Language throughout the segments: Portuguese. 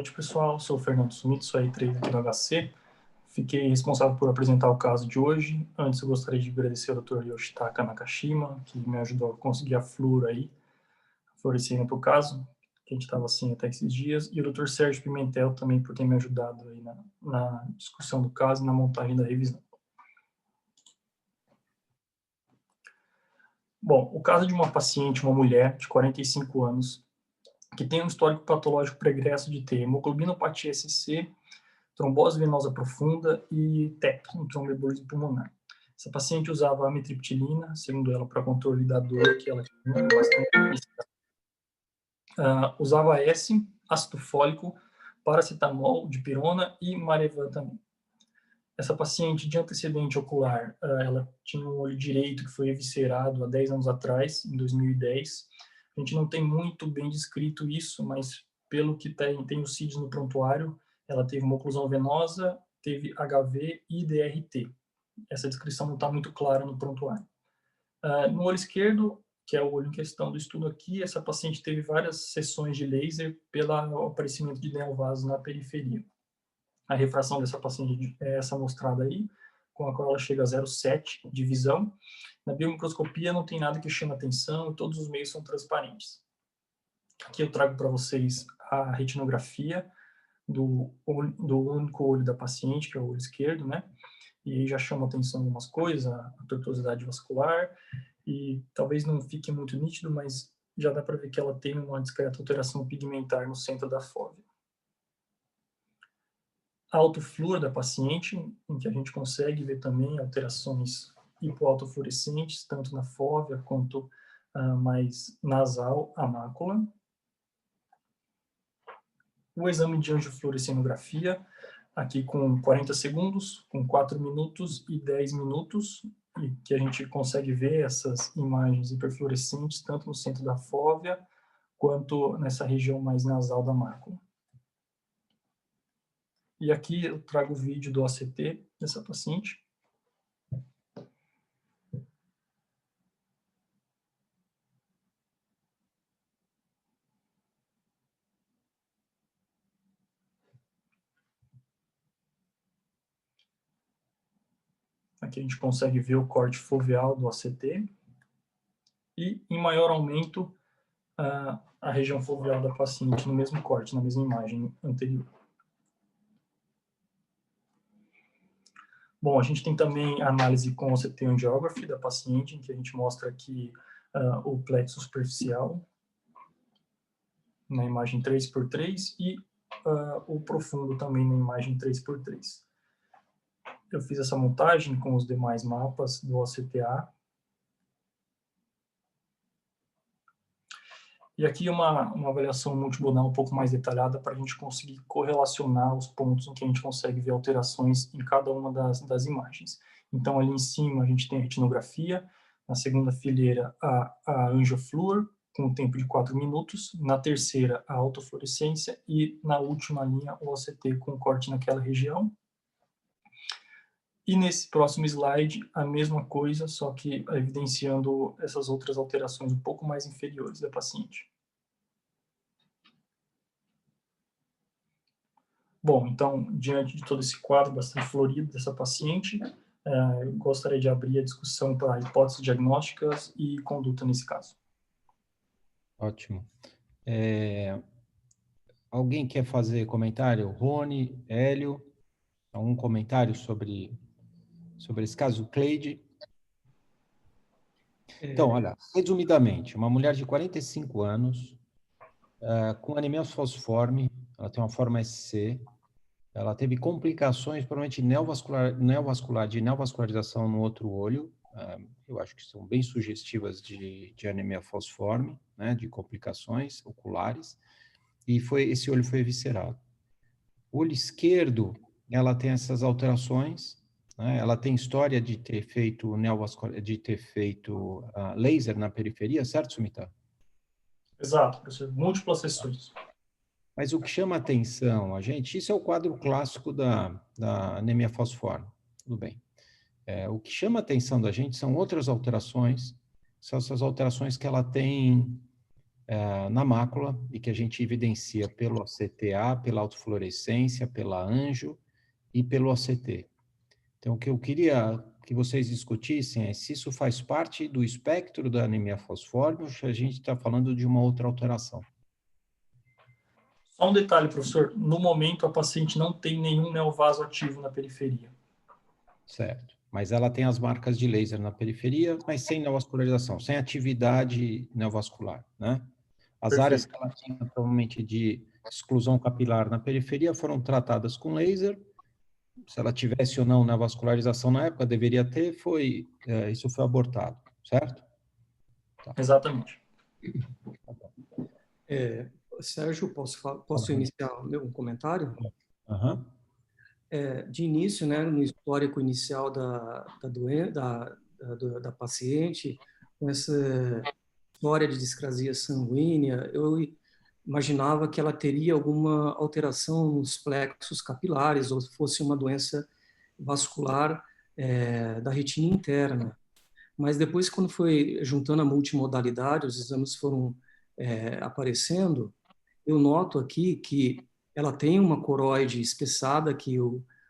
noite, pessoal. Sou o Fernando Sumito, sou R3 aqui do HC. Fiquei responsável por apresentar o caso de hoje. Antes, eu gostaria de agradecer ao Dr. Yoshitaka Nakashima, que me ajudou a conseguir a flúor aí, florescendo para o caso, que a gente estava assim até esses dias, e o Dr. Sérgio Pimentel também por ter me ajudado aí na discussão do caso e na montagem da revisão. Bom, o caso de uma paciente, uma mulher de 45 anos, que tem um histórico patológico pregresso de ter hemoglobinopatia SC, trombose venosa profunda e TEP, um tromboembolismo pulmonar. Essa paciente usava amitriptilina, segundo ela, para controle da dor que ela tinha bastante. Usava S, ácido fólico, paracetamol, dipirona e Marevan também. Essa paciente de antecedente ocular, ela tinha um olho direito que foi eviscerado há 10 anos atrás, em 2010. A gente não tem muito bem descrito isso, mas pelo que tem os CIDs no prontuário, ela teve uma oclusão venosa, teve HV e DRT. Essa descrição não está muito clara no prontuário. No olho esquerdo, que é o olho em questão do estudo aqui, essa paciente teve várias sessões de laser pelo aparecimento de neovasos na periferia. A refração dessa paciente é essa mostrada aí, com a qual ela chega a 0,7 de visão. Na biomicroscopia não tem nada que chame atenção e todos os meios são transparentes. Aqui eu trago para vocês a retinografia do único olho da paciente, que é o olho esquerdo, né? E aí já chama atenção algumas coisas, a tortuosidade vascular, e talvez não fique muito nítido, mas já dá para ver que ela tem uma discreta alteração pigmentar no centro da fóvea. A autofluor da paciente, em que a gente consegue ver também alterações hipoautofluorescentes, tanto na fóvea quanto mais nasal, a mácula. O exame de angiofluorescenografia, aqui com 40 segundos, com 4 minutos e 10 minutos, e que a gente consegue ver essas imagens hiperfluorescentes, tanto no centro da fóvea, quanto nessa região mais nasal da mácula. E aqui eu trago o vídeo do ACT dessa paciente. Aqui a gente consegue ver o corte foveal do ACT. E em maior aumento, a região foveal da paciente no mesmo corte, na mesma imagem anterior. Bom, a gente tem também a análise com o CT angiography da paciente, em que a gente mostra aqui o plexo superficial na imagem 3x3 e o profundo também na imagem 3x3. Eu fiz essa montagem com os demais mapas do OCTA. E aqui uma avaliação multimodal um pouco mais detalhada para a gente conseguir correlacionar os pontos em que a gente consegue ver alterações em cada uma das imagens. Então, ali em cima a gente tem a retinografia, na segunda fileira a angiofluor, com um tempo de 4 minutos, na terceira a autofluorescência e na última linha o OCT com corte naquela região. E nesse próximo slide, a mesma coisa, só que evidenciando essas outras alterações um pouco mais inferiores da paciente. Bom, então, diante de todo esse quadro bastante florido dessa paciente, eu gostaria de abrir a discussão para hipóteses diagnósticas e conduta nesse caso. Ótimo. Alguém quer fazer comentário? Rony, Hélio, algum comentário sobre esse caso? Cleide? Então, olha, resumidamente, uma mulher de 45 anos, com anemia falciforme, ela tem uma forma SC, ela teve complicações, provavelmente de neovascularização no outro olho, eu acho que são bem sugestivas de anemia falciforme, né, de complicações oculares, e esse olho foi eviscerado. O olho esquerdo, ela tem essas alterações, né? Ela tem história de ter feito laser na periferia, certo, Sumita? Exato, professor. Múltiplas sessões. Mas o que chama atenção a gente, isso é o quadro clássico da anemia falciforme, tudo bem. O que chama a atenção da gente são outras alterações, são essas alterações que ela tem na mácula e que a gente evidencia pelo ACTA, pela autofluorescência, pela anjo e pelo ACT. Então, o que eu queria que vocês discutissem é se isso faz parte do espectro da anemia falciforme ou se a gente está falando de uma outra alteração. Só um detalhe, professor. No momento, a paciente não tem nenhum neovaso ativo na periferia. Certo. Mas ela tem as marcas de laser na periferia, mas sem neovascularização, sem atividade neovascular, né? As áreas Perfeito. que ela tinha, provavelmente, de exclusão capilar na periferia foram tratadas com laser. Se ela tivesse ou não neovascularização na época, deveria ter, isso foi abortado, certo? Tá. Exatamente. Sérgio, posso iniciar um comentário? Uhum. De início, né, no histórico inicial da paciente, com essa história de discrasia sanguínea, eu imaginava que ela teria alguma alteração nos plexos capilares ou fosse uma doença vascular da retina interna. Mas depois, quando foi juntando a multimodalidade, os exames foram aparecendo, eu noto aqui que ela tem uma coroide espessada que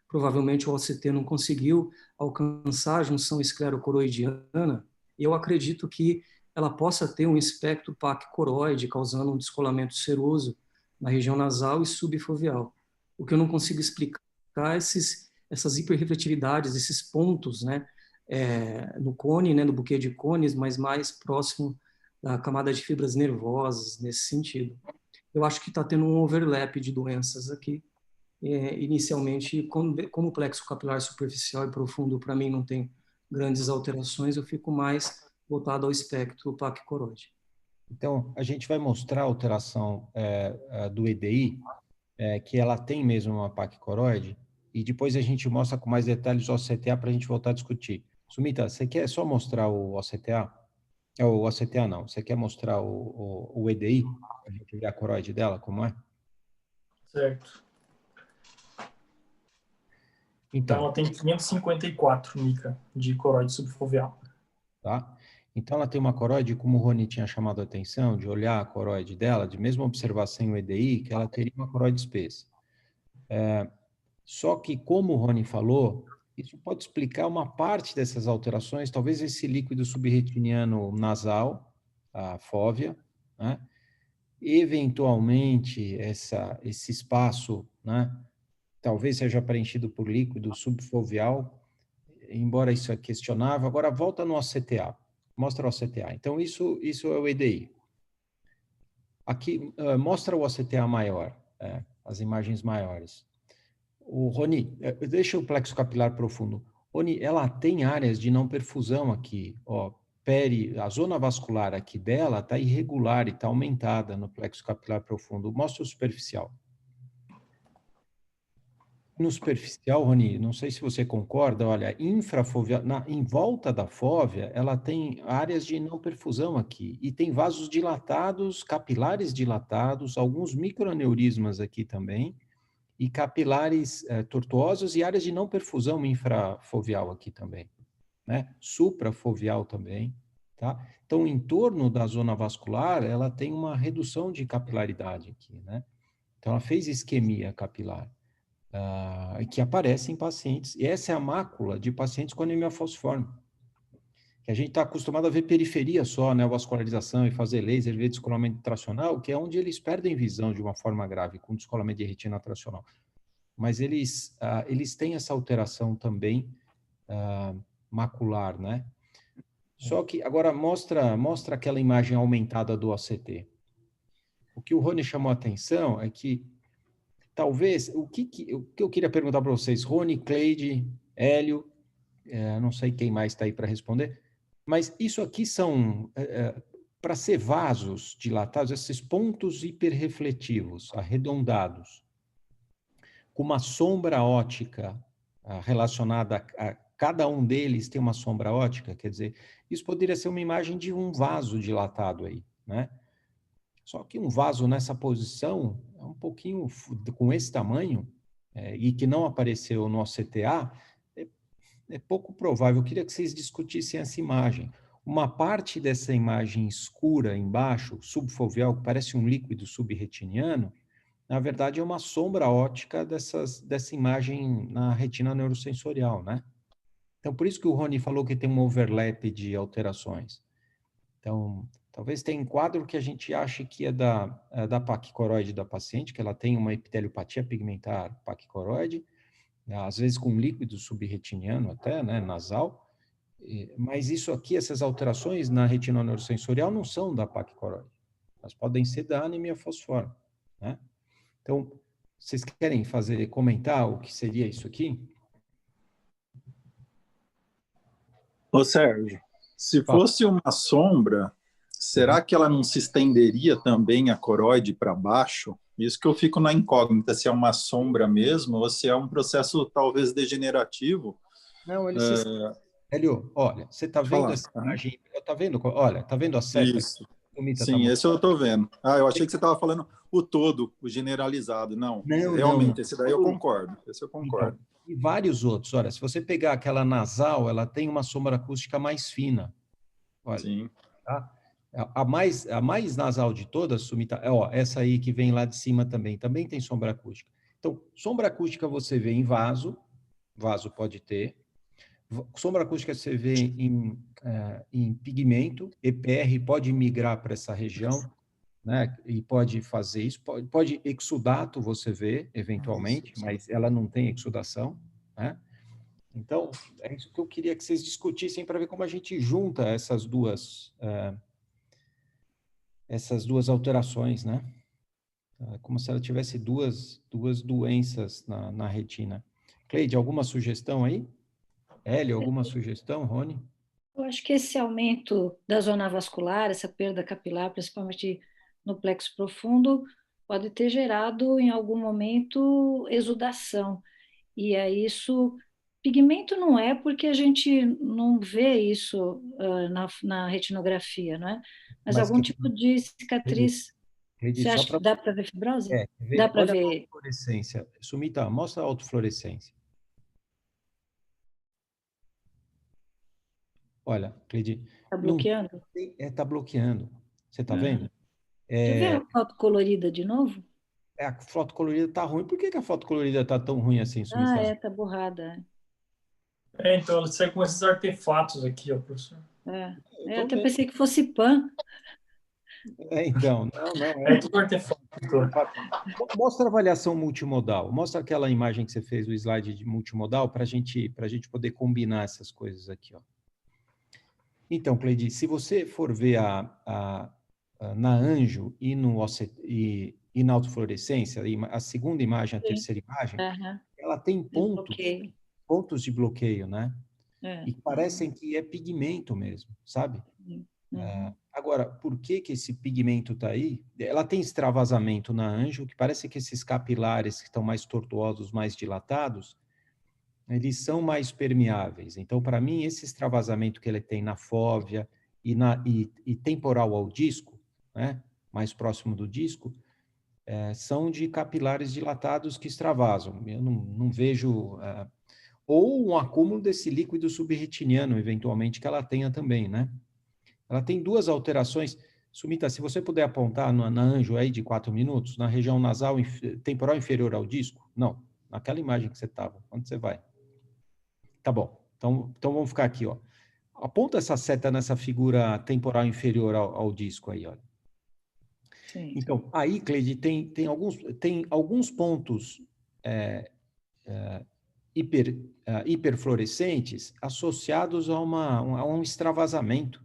provavelmente o OCT não conseguiu alcançar a junção esclerocoroidiana. E eu acredito que ela possa ter um espectro PAC-coroide, causando um descolamento seroso na região nasal e subfoveal. O que eu não consigo explicar é essas hiperrefletividades, esses pontos, né, no cone, né, no buquê de cones, mas mais próximo da camada de fibras nervosas, nesse sentido. Eu acho que está tendo um overlap de doenças aqui. Inicialmente, como o plexo capilar superficial e profundo, para mim, não tem grandes alterações, eu fico mais voltado ao espectro plaque-coroide. Então, a gente vai mostrar a alteração do EDI, que ela tem mesmo uma PAC coroide, e depois a gente mostra com mais detalhes o OCTA para a gente voltar a discutir. Sumita, você quer só mostrar o OCTA? O OCTA não, você quer mostrar o EDI? Para a gente ver a coroide dela, como é? Certo. Então, ela tem 554 mica de coroide subfoveal. Tá? Então, ela tem uma coroide, como o Rony tinha chamado a atenção, de olhar a coroide dela, de mesmo observar sem o EDI, que ela teria uma coroide espessa. Só que, como o Rony falou, isso pode explicar uma parte dessas alterações, talvez esse líquido subretiniano nasal, a fóvea, né? Eventualmente, esse espaço, né? Talvez seja preenchido por líquido subfoveal, embora isso é questionável. Agora, volta no OCTA. Mostra o OCTA. Então, isso é o EDI. Aqui, mostra o OCTA maior, as imagens maiores. O Rony, deixa o plexo capilar profundo. Rony, ela tem áreas de não perfusão aqui. Ó, a zona vascular aqui dela está irregular e está aumentada no plexo capilar profundo. Mostra o superficial. No superficial, Rony, não sei se você concorda, olha, infrafoveal, em volta da fóvea, ela tem áreas de não perfusão aqui, e tem vasos dilatados, capilares dilatados, alguns microaneurismas aqui também, e capilares tortuosos e áreas de não perfusão infrafoveal aqui também, né? Suprafoveal também, tá? Então, em torno da zona vascular, ela tem uma redução de capilaridade aqui, né? Então, ela fez isquemia capilar. Que aparece em pacientes. E essa é a mácula de pacientes com anemia falciforme. Que a gente está acostumado a ver periferia só, né, vascularização e fazer laser, ver descolamento tracional, que é onde eles perdem visão de uma forma grave, com descolamento de retina tracional. Mas eles têm essa alteração também macular, né? Só que agora mostra aquela imagem aumentada do ACT. O que o Rony chamou a atenção é que talvez, o que eu queria perguntar para vocês, Rony, Cleide, Hélio, não sei quem mais está aí para responder, mas isso aqui são, para ser vasos dilatados, esses pontos hiperrefletivos, arredondados, com uma sombra ótica relacionada a cada um deles tem uma sombra ótica, quer dizer, isso poderia ser uma imagem de um vaso dilatado aí, né? Só que um vaso nessa posição, é um pouquinho com esse tamanho, e que não apareceu no OCTA, é pouco provável. Eu queria que vocês discutissem essa imagem. uma parte dessa imagem escura embaixo, subfoveal, que parece um líquido subretiniano, na verdade é uma sombra óptica dessa imagem na retina neurosensorial, né? Então, por isso que o Rony falou que tem um overlap de alterações. Então, talvez tenha um quadro que a gente ache que é da paquicoroide da paciente, que ela tem uma epiteliopatia pigmentar paquicoroide, às vezes com líquido subretiniano até, né, nasal, mas isso aqui, essas alterações na retina neurosensorial não são da paquicoroide. Elas podem ser da anemia fosforme, né? Então, vocês querem comentar o que seria isso aqui? Ô, Sérgio, se fosse uma sombra, será que ela não se estenderia também a coroide para baixo? Isso que eu fico na incógnita, se é uma sombra mesmo ou se é um processo talvez degenerativo. Não, ele se... Hélio, olha, você está vendo essa imagem? Está vendo? Olha, está vendo a seta? Isso. Sim, esse eu estou vendo. Ah, eu achei que você estava falando o todo, o generalizado. Não, realmente, esse daí eu concordo. Esse eu concordo. Então, e vários outros. Olha, se você pegar aquela nasal, ela tem uma sombra acústica mais fina. Olha, sim. Tá? A mais nasal de todas, Sumita, essa aí que vem lá de cima também tem sombra acústica. Então, sombra acústica você vê em vaso pode ter. Sombra acústica você vê em pigmento, EPR pode migrar para essa região, né? E pode fazer isso. Pode exudato você vê, eventualmente, mas ela não tem exudação, né? Então, é isso que eu queria que vocês discutissem para ver como a gente junta essas duas alterações, né? Como se ela tivesse duas doenças na retina. Cleide, alguma sugestão aí? Hélio, alguma sugestão, Rony? Eu acho que esse aumento da zona vascular, essa perda capilar, principalmente no plexo profundo, pode ter gerado em algum momento exudação. E aí isso, pigmento não é porque a gente não vê isso na retinografia, não é? Mas algum tipo de cicatriz. Você acha que dá para ver fibrose? Dá para ver. Olha a autofluorescência. Sumita, mostra a autofluorescência. Olha, Cleide. Está bloqueando? Está bloqueando. Você está vendo? Quer ver a foto colorida de novo? A foto colorida está ruim. Por que a foto colorida está tão ruim assim, Sumita? Está borrada. Então ela sai com esses artefatos aqui, ó, professor. Eu até pensei que fosse PAN. Então, não. É tudo artefato. Mostra a avaliação multimodal. Mostra aquela imagem que você fez, o slide de multimodal, para a gente poder combinar essas coisas aqui, ó. Então, Cleide, se você for ver na Anjo e na autofluorescência, a segunda imagem, a terceira imagem, ela tem pontos de bloqueio, né? E parecem que é pigmento mesmo, sabe? Agora, por que esse pigmento está aí? Ela tem extravasamento na Anjo, que parece que esses capilares que estão mais tortuosos, mais dilatados, eles são mais permeáveis. Então, para mim, esse extravasamento que ele tem na fóvea e temporal ao disco, né, mais próximo do disco, são de capilares dilatados que extravasam. Eu não vejo... ou um acúmulo desse líquido subretiniano, eventualmente, que ela tenha também, né? Ela tem duas alterações. Sumita, se você puder apontar na Anjo aí de 4 minutos, na região nasal temporal inferior ao disco. Não, naquela imagem que você estava. Onde você vai? Tá bom. Então vamos ficar aqui, ó. Aponta essa seta nessa figura temporal inferior ao disco aí, olha. Sim. Então, aí, Cleide, tem alguns pontos hiperfluorescentes associados a um extravasamento.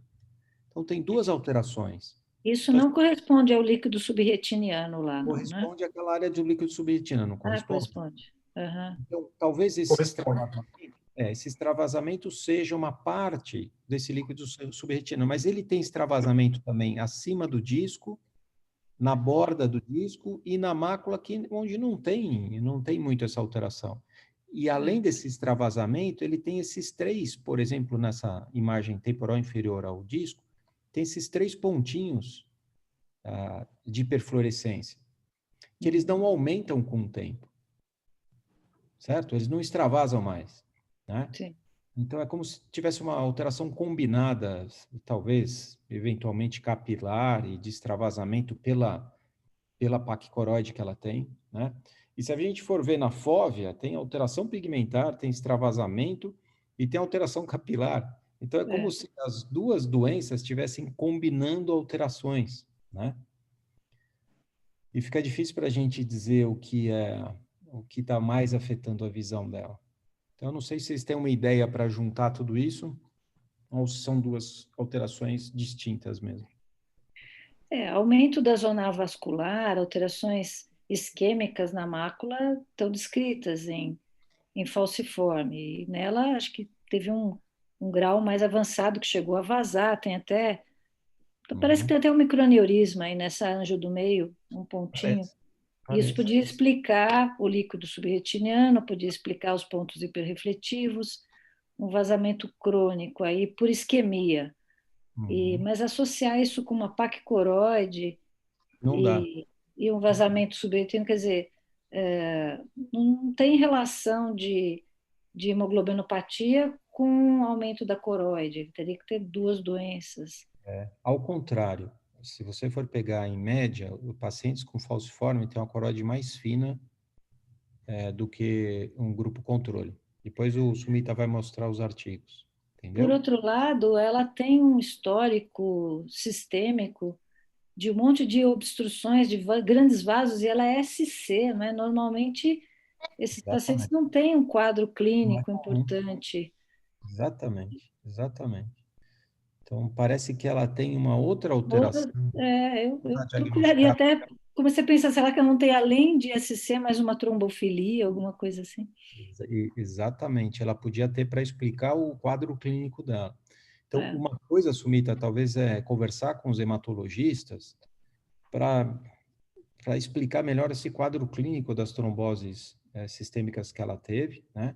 Então, tem duas alterações. Isso não corresponde ao líquido subretiniano lá, não, corresponde àquela área do líquido subretiniano, não corresponde? Corresponde. Uhum. Então, talvez esse extravasamento seja uma parte desse líquido subretiniano, mas ele tem extravasamento também acima do disco, na borda do disco e na mácula, onde não tem muito essa alteração. E além desse extravasamento, ele tem esses três, por exemplo, nessa imagem temporal inferior ao disco, tem esses 3 pontinhos de hiperfluorescência, que eles não aumentam com o tempo, certo? Eles não extravasam mais, né? Sim. Então, é como se tivesse uma alteração combinada, talvez, eventualmente capilar e de extravasamento pela placa coroide que ela tem, né? E se a gente for ver na fóvea, tem alteração pigmentar, tem extravasamento e tem alteração capilar. Então, é como se as duas doenças estivessem combinando alterações, né? E fica difícil para a gente dizer o que está mais afetando a visão dela. Então, eu não sei se vocês têm uma ideia para juntar tudo isso, ou se são duas alterações distintas mesmo. Aumento da zona vascular, alterações isquêmicas na mácula estão descritas em falciforme. E nela, acho que teve um grau mais avançado que chegou a vazar, tem até... Parece que tem até um microaneurisma aí nessa ângio do meio, um pontinho. Isso podia explicar o líquido subretiniano, podia explicar os pontos hiperrefletivos, um vazamento crônico aí por isquemia. Mas associar isso com uma paquicoroide Não dá. E um vazamento subretino, quer dizer, não tem relação de hemoglobinopatia com aumento da coroide. Teria que ter duas doenças. Ao contrário, se você for pegar em média, os pacientes com falciforme têm uma coroide mais fina do que um grupo controle. Depois o Sumita vai mostrar os artigos, entendeu? Por outro lado, ela tem um histórico sistêmico de um monte de obstruções de grandes vasos e ela é SC, né? Normalmente esses pacientes não têm um quadro clínico importante. Exatamente. Então, parece que ela tem uma outra alteração. Eu procuraria até... Comecei a pensar, será que ela não tem, além de SC, mais uma trombofilia, alguma coisa assim? Exatamente. Ela podia ter para explicar o quadro clínico dela. Então, uma coisa, Sumita, talvez é conversar com os hematologistas para explicar melhor esse quadro clínico das tromboses sistêmicas que ela teve, né?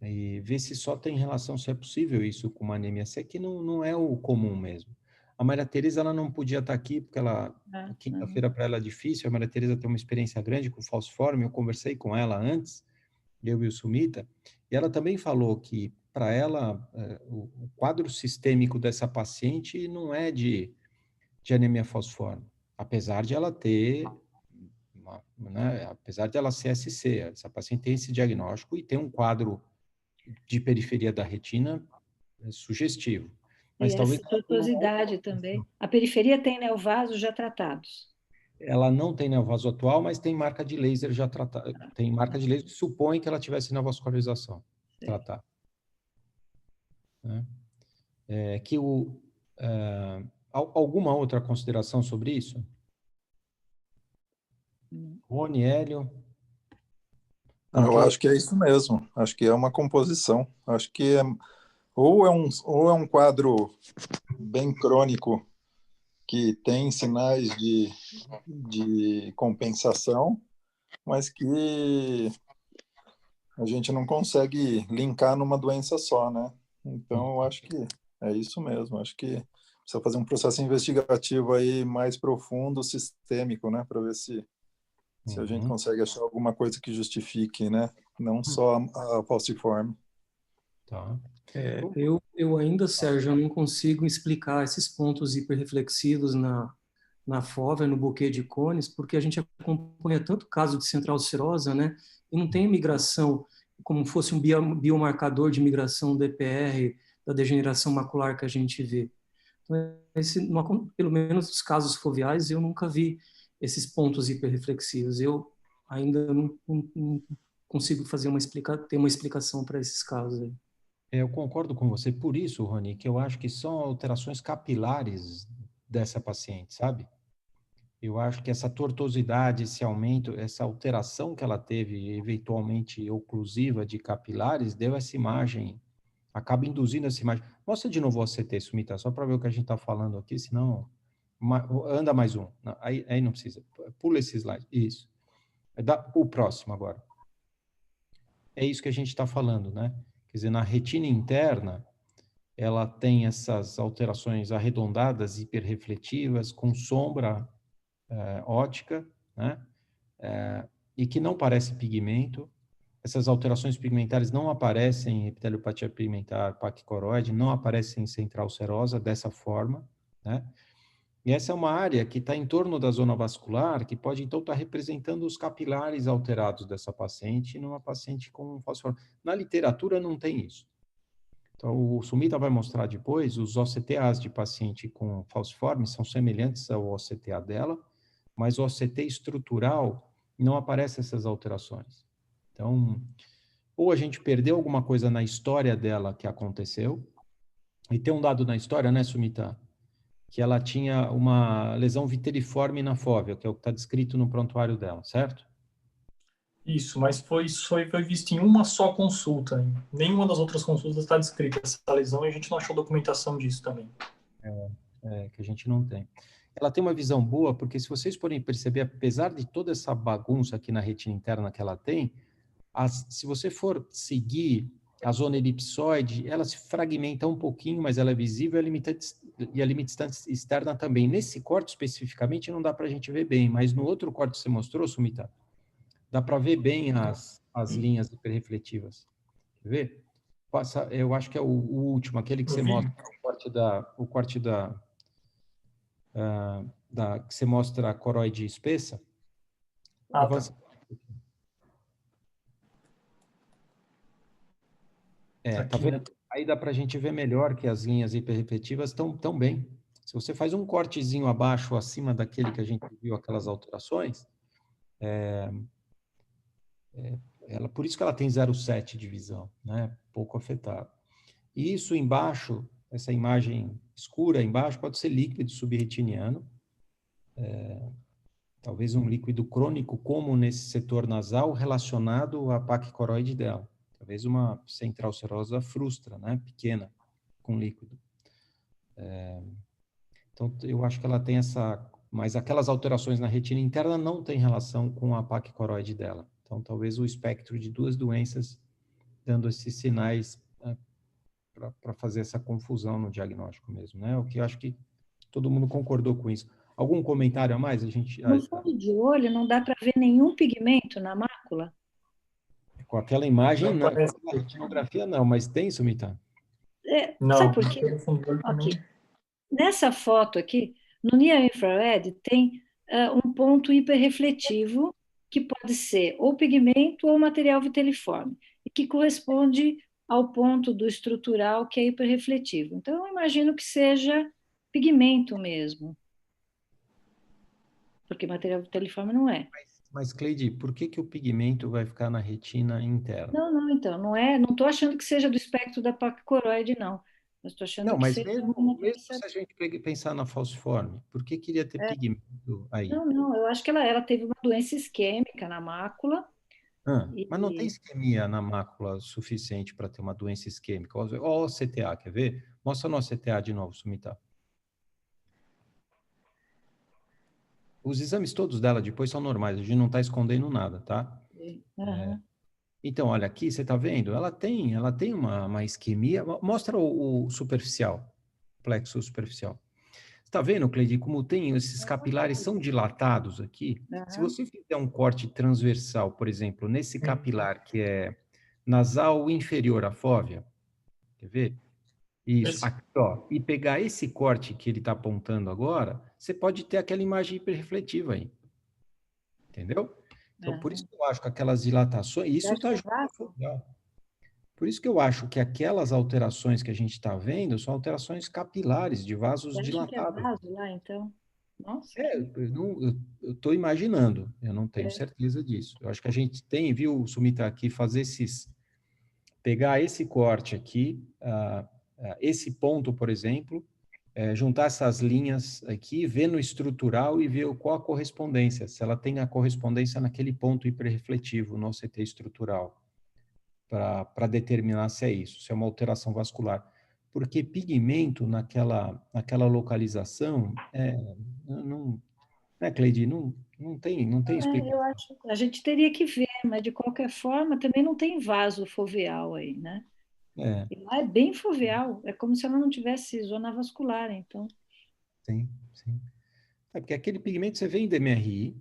E ver se só tem relação, se é possível isso com uma anemia C, que não é o comum mesmo. A Maria Tereza, ela não podia estar aqui, porque quinta-feira para ela é difícil, a Maria Tereza tem uma experiência grande com falciforme, eu conversei com ela antes, eu e o Sumita, e ela também falou que, para ela, o quadro sistêmico dessa paciente não é de anemia falciforme, apesar de ela ter... apesar de ela ser SC, essa paciente tem esse diagnóstico e tem um quadro de periferia da retina sugestivo. Mas e talvez essa tortuosidade também. A periferia tem neovasos já tratados. Ela não tem neovaso atual, mas tem marca de laser já tratada. Tem marca de laser que supõe que ela tivesse neovascularização tratada. Alguma outra consideração sobre isso? Rony, Hélio? Eu acho que é isso mesmo. Acho que é uma composição. Acho que ou é um quadro bem crônico que tem sinais de compensação, mas que a gente não consegue linkar numa doença só, né? Então, eu acho que é isso mesmo. Acho que precisa fazer um processo investigativo aí mais profundo, sistêmico, né? Para ver se a gente consegue achar alguma coisa que justifique, né? Não só a falciforme. Tá. Eu ainda, Sérgio, eu não consigo explicar esses pontos hiperreflexivos na fóvea, no buquê de cones, porque a gente acompanha tanto caso de central cirosa, né? E não tem migração, como fosse um biomarcador de migração DPR, da degeneração macular que a gente vê. Então, pelo menos nos casos foveais, eu nunca vi esses pontos hiperreflexivos. Eu ainda não consigo ter uma explicação para esses casos aí. Eu concordo com você. Por isso, Rony, que eu acho que são alterações capilares dessa paciente, sabe? Eu acho que essa tortuosidade, esse aumento, essa alteração que ela teve, eventualmente oclusiva de capilares, deu essa imagem, acaba induzindo essa imagem. Mostra de novo o CT, Sumita, só para ver o que a gente está falando aqui, senão... Anda mais um. Não, aí não precisa. Pula esse slide. Isso. O próximo agora. É isso que a gente está falando, né? Quer dizer, na retina interna, ela tem essas alterações arredondadas, hiperrefletivas, com sombra ótica, né? E que não parece pigmento. essas alterações pigmentares não aparecem em epiteliopatia pigmentar paquicoroide, não aparecem em central serosa dessa forma, né? E essa é uma área que está em torno da zona vascular, que pode, então, estar representando os capilares alterados dessa paciente numa paciente com falciforme. Na literatura não tem isso. Então, o Sumita vai mostrar depois, os OCTAs de paciente com falciforme são semelhantes ao OCTA dela, mas o OCT estrutural não aparece essas alterações. Então, ou a gente perdeu alguma coisa na história dela que aconteceu, e tem um dado na história, né, Sumita? Que ela tinha uma lesão viteriforme na fóvea, que é o que está descrito no prontuário dela, certo? Isso, mas foi visto em uma só consulta. Em nenhuma das outras consultas está descrita essa lesão e a gente não achou documentação disso também. Que a gente não tem. Ela tem uma visão boa, porque se vocês forem perceber, apesar de toda essa bagunça aqui na retina interna que ela tem, se você for seguir a zona elipsoide, ela se fragmenta um pouquinho, mas ela é visível e a limite externa também. Nesse corte especificamente não dá para a gente ver bem, mas no outro corte que você mostrou, Sumita, dá para ver bem as linhas hiperrefletivas. Quer ver? Eu acho que é o último, aquele que você mostra, o corte que você mostra a coroide espessa. Tá. Tá vendo? Aí dá para a gente ver melhor que as linhas hiperrefletivas estão tão bem. Se você faz um cortezinho abaixo ou acima daquele que a gente viu, aquelas alterações, por isso que ela tem 0,7 de visão, né? Pouco afetado. E isso embaixo, essa imagem escura embaixo, pode ser líquido subretiniano, talvez um líquido crônico, como nesse setor nasal, relacionado à paquicoroide dela. Talvez uma central serosa frustra, né? Pequena, com líquido. Então, eu acho que ela tem essa... Mas aquelas alterações na retina interna não tem relação com a paquicoroide dela. Então, talvez o espectro de duas doenças dando esses sinais para fazer essa confusão no diagnóstico mesmo, né? O que eu acho que todo mundo concordou com isso. Algum comentário a mais? No fundo de olho não dá para ver nenhum pigmento na mácula? Com aquela imagem, não. Com a retinografia, não. Mas tem, Sumita? Não, sabe por quê? Okay. Nessa foto aqui, no Near Infrared, tem um ponto hiperrefletivo, que pode ser ou pigmento ou material viteliforme, e que corresponde ao ponto do estrutural, que é hiperrefletivo. Então, eu imagino que seja pigmento mesmo, porque material viteliforme não é. Mas Cleide, por que o pigmento vai ficar na retina interna? Não, então, não estou achando que seja do espectro da paquicoroide, não. Eu estou achando não, que mas seja mesmo se a gente pensar na falciforme, por que queria ter pigmento aí? Não, eu acho que ela teve uma doença isquêmica na mácula. Mas não tem isquemia na mácula suficiente para ter uma doença isquêmica. Olha o CTA, quer ver? Mostra no CTA de novo, Sumita. Os exames todos dela depois são normais, a gente não está escondendo nada, tá? Então, olha aqui, você está vendo? Ela tem uma isquemia. Mostra o superficial, plexo superficial. Você está vendo, Cleide, como tem esses capilares são dilatados aqui? Se você fizer um corte transversal, por exemplo, nesse capilar que é nasal inferior à fóvea, quer ver? Isso, aqui, ó. E pegar esse corte que ele está apontando agora, você pode ter aquela imagem hiperrefletiva aí. Entendeu? Então, por isso que eu acho que aquelas dilatações... Isso está junto. Por isso que eu acho que aquelas alterações que a gente está vendo são alterações capilares de vasos dilatados. Que é vaso lá, então? Nossa. Eu estou imaginando, eu não tenho certeza disso. Eu acho que a gente tem, viu, Sumita, aqui fazer pegar esse corte aqui, esse ponto, por exemplo, juntar essas linhas aqui, ver no estrutural e ver qual a correspondência, se ela tem a correspondência naquele ponto hiperrefletivo no OCT estrutural, para determinar se é isso, se é uma alteração vascular. Porque pigmento naquela localização, não, né, Cleide? Não tem explicação. Eu acho que a gente teria que ver, mas de qualquer forma também não tem vaso foveal aí, né? E lá é bem foveal, é como se ela não tivesse zona vascular, então. Sim. Porque aquele pigmento você vê em DMRI,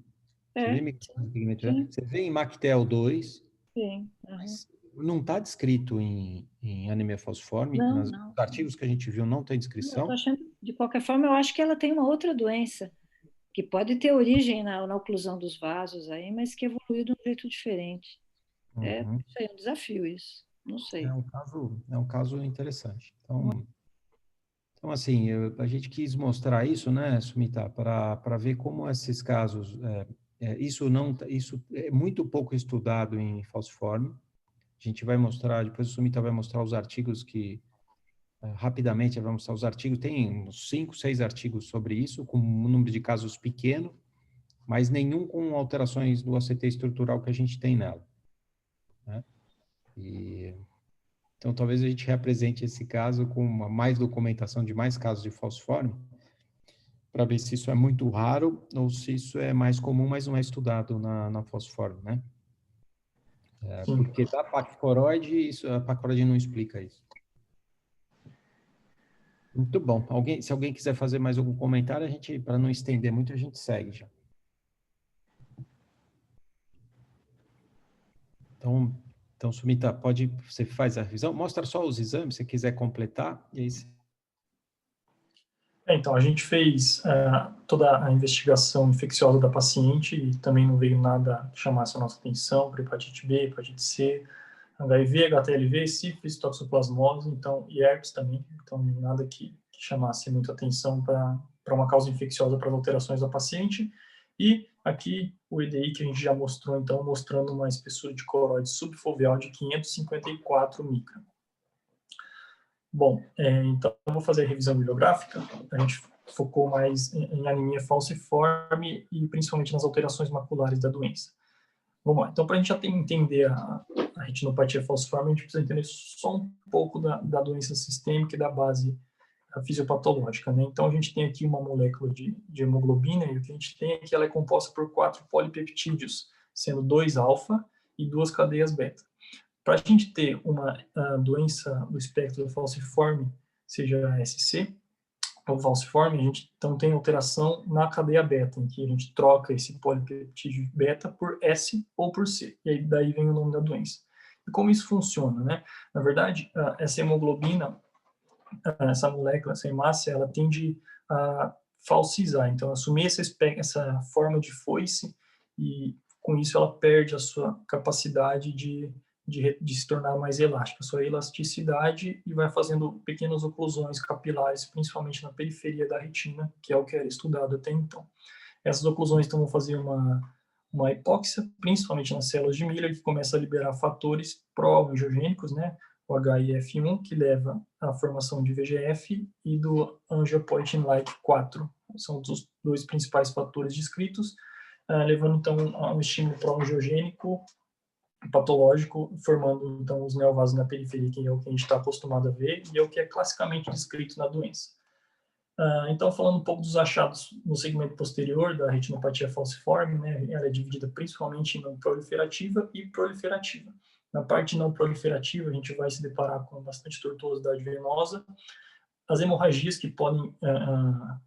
você vê em MacTel 2, Sim. Uhum. Mas não está descrito em anemia falciforme, Não, nos não. artigos que a gente viu não tem Eu descrição. tô achando, de qualquer forma, eu acho que ela tem uma outra doença, que pode ter origem na oclusão dos vasos aí, mas que evoluiu de um jeito diferente. Uhum. Isso aí é um desafio isso. Não sei. É um caso interessante. Então assim, a gente quis mostrar isso, né, Sumita, para ver como esses casos, isso é muito pouco estudado em falciforme. A gente vai mostrar, depois o Sumita vai mostrar os artigos que, rapidamente, vai mostrar os artigos, tem uns 5, 6 artigos sobre isso, com um número de casos pequeno, mas nenhum com alterações do ACT estrutural que a gente tem nela, né? Então, talvez a gente represente esse caso com mais documentação de mais casos de falciforme, para ver se isso é muito raro ou se isso é mais comum, mas não é estudado na falciforme, né? Porque da paquicoroide, a paquicoroide não explica isso. Muito bom. Se alguém quiser fazer mais algum comentário, para não estender muito, a gente segue já. Então, Sumita, você faz a revisão? Mostra só os exames, se você quiser completar. E aí Então, a gente fez toda a investigação infecciosa da paciente e também não veio nada que chamasse a nossa atenção para hepatite B, hepatite C, HIV, HTLV, sífilis, toxoplasmose, então, e herpes também. Então, nada que chamasse muito atenção para uma causa infecciosa para as alterações da paciente. E aqui o EDI que a gente já mostrou, então, mostrando uma espessura de coroide subfoveal de 554 micra. Bom, então eu vou fazer a revisão bibliográfica. A gente focou mais em anemia falciforme e principalmente nas alterações maculares da doença. Vamos lá. Então, para a gente entender a retinopatia falciforme, a gente precisa entender só um pouco da doença sistêmica e da base fisiopatológica, né? Então, a gente tem aqui uma molécula de hemoglobina e o que a gente tem é que ela é composta por 4 polipeptídeos, sendo 2 alfa e 2 cadeias beta. Para a gente ter uma doença do espectro falciforme, seja SC ou falciforme, a gente então tem alteração na cadeia beta, em que a gente troca esse polipeptídeo beta por S ou por C, e aí daí vem o nome da doença. E como isso funciona, né? Na verdade, essa hemoglobina, essa molécula, essa hemácia, ela tende a falcizar, então assumir essa forma de foice e com isso ela perde a sua capacidade de se tornar mais elástica, a sua elasticidade, e vai fazendo pequenas oclusões capilares, principalmente na periferia da retina, que é o que era estudado até então. Essas oclusões então vão fazer uma hipóxia, principalmente nas células de Miller, que começa a liberar fatores pró-angiogênicos, né? O HIF1, que leva à formação de VEGF, e do angiopoietin-like 4. São os 2 principais fatores descritos, levando então a um estímulo pró-angiogênico patológico, formando então os neovasos na periferia, que é o que a gente está acostumado a ver e é o que é classicamente descrito na doença. Então, falando um pouco dos achados no segmento posterior da retinopatia falciforme, né, ela é dividida principalmente em não proliferativa e proliferativa. Na parte não proliferativa, a gente vai se deparar com bastante tortuosidade venosa, as hemorragias que podem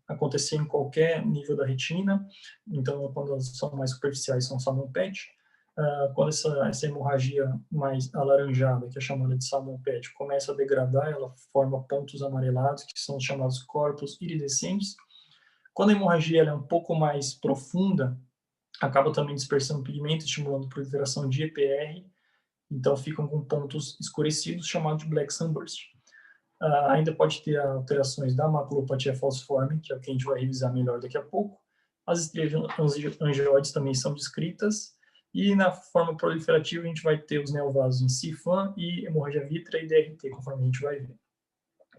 acontecer em qualquer nível da retina, então, quando elas são mais superficiais, são salmon PET. Quando essa hemorragia mais alaranjada, que é chamada de salmon PET, começa a degradar, ela forma pontos amarelados, que são chamados corpos iridescentes. Quando a hemorragia ela é um pouco mais profunda, acaba também dispersando pigmento, estimulando a proliferação de EPR, então ficam com pontos escurecidos, chamados de black sunburst. Ainda pode ter alterações da maculopatia falciforme, que é o que a gente vai revisar melhor daqui a pouco. As estrias angioides também são descritas, e na forma proliferativa a gente vai ter os neovasos em CIFAM e hemorragia vítrea e DRT, conforme a gente vai ver.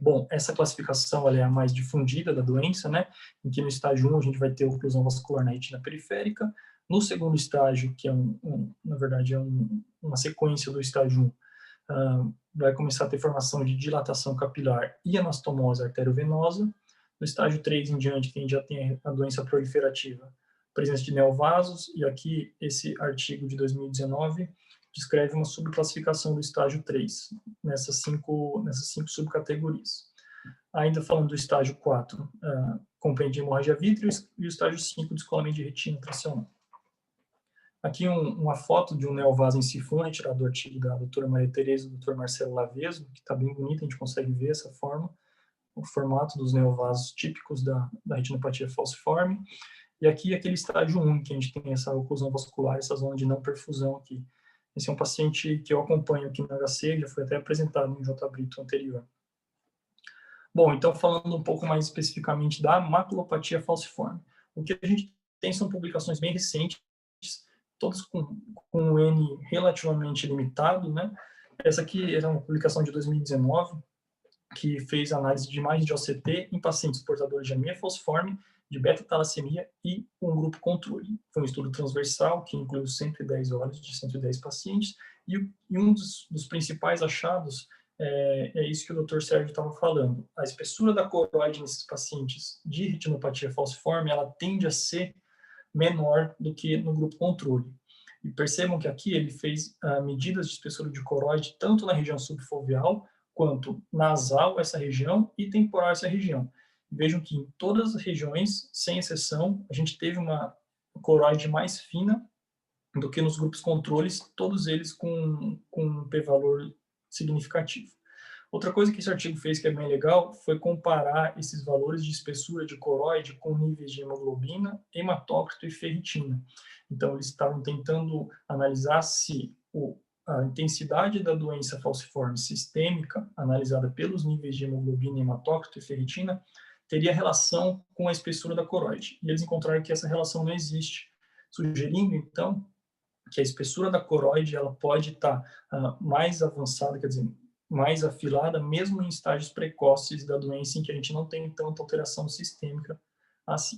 Bom, essa classificação ela é a mais difundida da doença, né? Em que no estágio 1 a gente vai ter oclusão vascular na retina periférica. No segundo estágio, que é na verdade é uma sequência do estágio 1, vai começar a ter formação de dilatação capilar e anastomose arteriovenosa. No estágio 3 em diante, que a gente já tem a doença proliferativa, presença de neovasos, e aqui esse artigo de 2019 descreve uma subclassificação do estágio 3, nessas cinco subcategorias. Ainda falando do estágio 4, compreende hemorragia vítrea, e o estágio 5, descolamento de retina tracional. Aqui uma foto de um neovaso em sifão, retirado do artigo da doutora Maria Tereza e do doutor Marcelo Laveso, que está bem bonito, a gente consegue ver essa forma, o formato dos neovasos típicos da retinopatia falciforme. E aqui aquele estágio 1, que a gente tem essa oclusão vascular, essa zona de não perfusão aqui. Esse é um paciente que eu acompanho aqui no HC, já foi até apresentado no J. Brito anterior. Bom, então falando um pouco mais especificamente da maculopatia falciforme. O que a gente tem são publicações bem recentes, todas com um N relativamente limitado, né? Essa aqui era uma publicação de 2019, que fez análise de imagens de OCT em pacientes portadores de anemia falciforme, de beta-talassemia e um grupo controle. Foi um estudo transversal que incluiu 110 olhos de 110 pacientes, e um dos principais achados é isso que o Dr. Sérgio estava falando. A espessura da coroide nesses pacientes de retinopatia falciforme, ela tende a ser menor do que no grupo controle. E percebam que aqui ele fez medidas de espessura de coroide tanto na região subfoveal quanto nasal, essa região, e temporal, essa região. Vejam que em todas as regiões, sem exceção, a gente teve uma coroide mais fina do que nos grupos controles, todos eles com um p-valor significativo. Outra coisa que esse artigo fez que é bem legal foi comparar esses valores de espessura de coroide com níveis de hemoglobina, hematócrito e ferritina. Então, eles estavam tentando analisar se a intensidade da doença falciforme sistêmica, analisada pelos níveis de hemoglobina, hematócrito e ferritina, teria relação com a espessura da coroide. E eles encontraram que essa relação não existe, sugerindo, então, que a espessura da coroide ela pode estar mais avançada, quer dizer, mais afilada, mesmo em estágios precoces da doença em que a gente não tem tanta alteração sistêmica assim.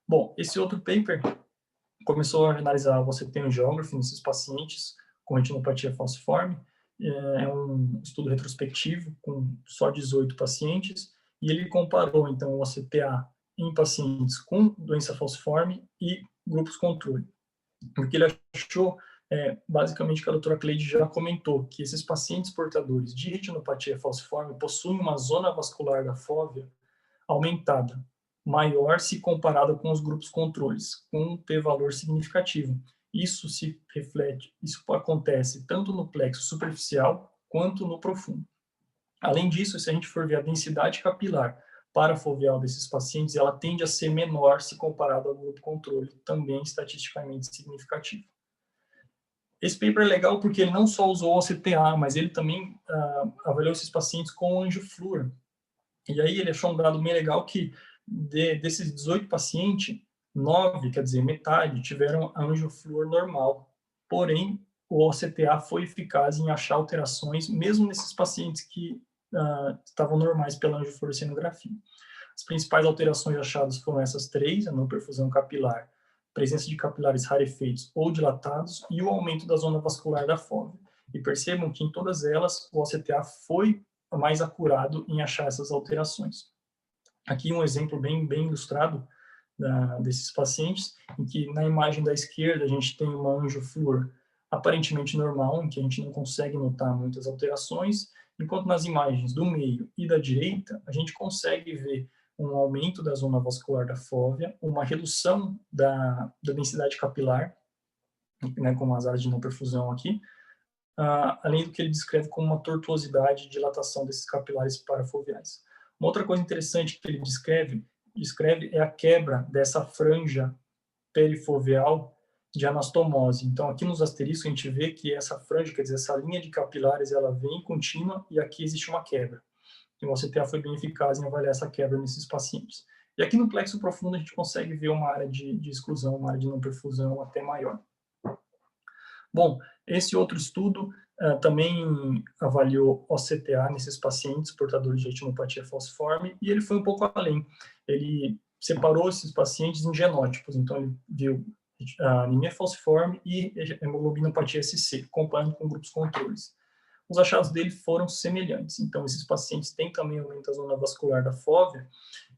Bom, esse outro paper começou a analisar o OCT angiography nesses pacientes com retinopatia falciforme. É um estudo retrospectivo com só 18 pacientes, e ele comparou, então, o OCTA em pacientes com doença falciforme e grupos controle. O que ele achou, basicamente, que a doutora Cleide já comentou, que esses pacientes portadores de retinopatia falciforme possuem uma zona vascular da fóvea aumentada, maior se comparada com os grupos controles, com um p-valor significativo. Isso se reflete, isso acontece tanto no plexo superficial quanto no profundo. Além disso, se a gente for ver a densidade capilar parafoveal desses pacientes, ela tende a ser menor se comparado ao grupo controle, também estatisticamente significativo. Esse paper é legal porque ele não só usou o OCTA, mas ele também avaliou esses pacientes com angioflúor. E aí ele achou um dado bem legal que desses 18 pacientes, 9, quer dizer, metade, tiveram angioflúor normal. Porém, o OCTA foi eficaz em achar alterações, mesmo nesses pacientes que estavam normais pela angiofluorescinografia. As principais alterações achadas foram essas 3, a não perfusão capilar, presença de capilares rarefeitos ou dilatados e o aumento da zona vascular da fóvea. E percebam que em todas elas o OCTA foi mais acurado em achar essas alterações. Aqui um exemplo bem ilustrado desses pacientes, em que na imagem da esquerda a gente tem uma angioflúor aparentemente normal, em que a gente não consegue notar muitas alterações, enquanto nas imagens do meio e da direita a gente consegue ver um aumento da zona vascular da fóvea, uma redução da densidade capilar, né, com as áreas de não perfusão aqui, além do que ele descreve como uma tortuosidade e dilatação desses capilares parafoveais. Uma outra coisa interessante que ele descreve é a quebra dessa franja perifoveal de anastomose. Então, aqui nos asteriscos, a gente vê que essa franja, quer dizer, essa linha de capilares, ela vem contínua e aqui existe uma quebra. E o OCTA foi bem eficaz em avaliar essa quebra nesses pacientes. E aqui no plexo profundo, a gente consegue ver uma área de exclusão, uma área de não perfusão até maior. Bom, esse outro estudo também avaliou OCTA nesses pacientes portadores de retinopatia falciforme, e ele foi um pouco além. Ele separou esses pacientes em genótipos, então ele viu a anemia falciforme e hemoglobinopatia SC, comparando com grupos controles. Os achados dele foram semelhantes, então esses pacientes têm também aumento da zona vascular da fóvea,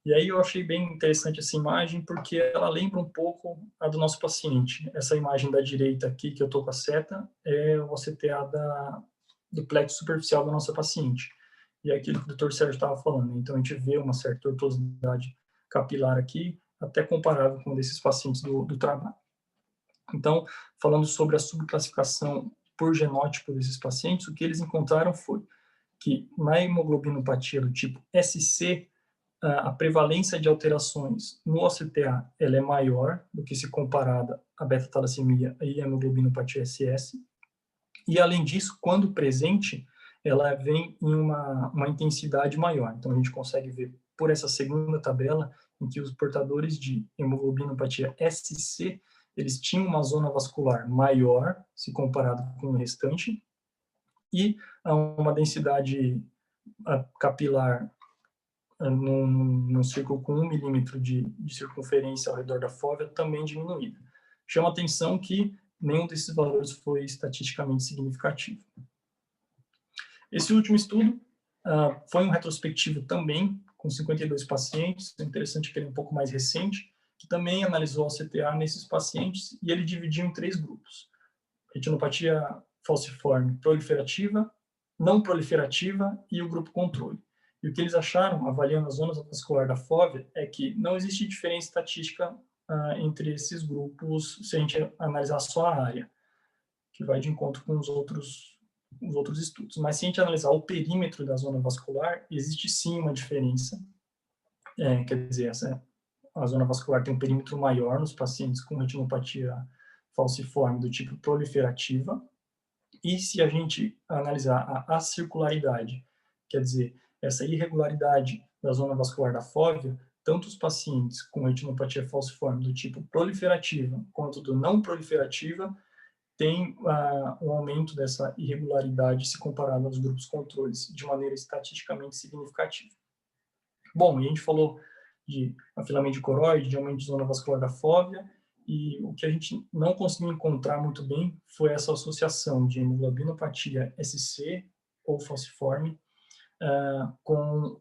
e aí eu achei bem interessante essa imagem, porque ela lembra um pouco a do nosso paciente. Essa imagem da direita aqui, que eu estou com a seta, é o OCTA do plexo superficial da nossa paciente. E é aquilo que o Dr. Sérgio estava falando. Então, a gente vê uma certa tortuosidade capilar aqui, até comparável com desses pacientes do trabalho. Então, falando sobre a subclassificação por genótipo desses pacientes, o que eles encontraram foi que na hemoglobinopatia do tipo SC, a prevalência de alterações no OCTA ela é maior do que se comparada à beta-talassemia e a hemoglobinopatia SS. E, além disso, quando presente, ela vem em uma intensidade maior. Então, a gente consegue ver por essa segunda tabela, em que os portadores de hemoglobinopatia SC, eles tinham uma zona vascular maior, se comparado com o restante, e uma densidade capilar num círculo com 1 milímetro de circunferência ao redor da fóvea também diminuída. Chama atenção que nenhum desses valores foi estatisticamente significativo. Esse último estudo foi um retrospectivo também, com 52 pacientes, é interessante que ele é um pouco mais recente, que também analisou o CTA nesses pacientes, e ele dividiu em 3 grupos: retinopatia falciforme proliferativa, não proliferativa e o grupo controle. E o que eles acharam, avaliando as zonas vasculares da fóvea, é que não existe diferença estatística entre esses grupos se a gente analisar só a área, que vai de encontro com os outros estudos. Mas se a gente analisar o perímetro da zona vascular, existe sim uma diferença. Quer dizer, a zona vascular tem um perímetro maior nos pacientes com retinopatia falciforme do tipo proliferativa. E se a gente analisar a acircularidade, quer dizer, essa irregularidade da zona vascular da fóvea, tanto os pacientes com retinopatia falciforme do tipo proliferativa quanto do não proliferativa tem um aumento dessa irregularidade se comparado aos grupos controles de maneira estatisticamente significativa. Bom, e a gente falou de afilamento de coroide, de aumento de zona vascular da fóvea, e o que a gente não conseguiu encontrar muito bem foi essa associação de hemoglobinopatia SC ou falciforme com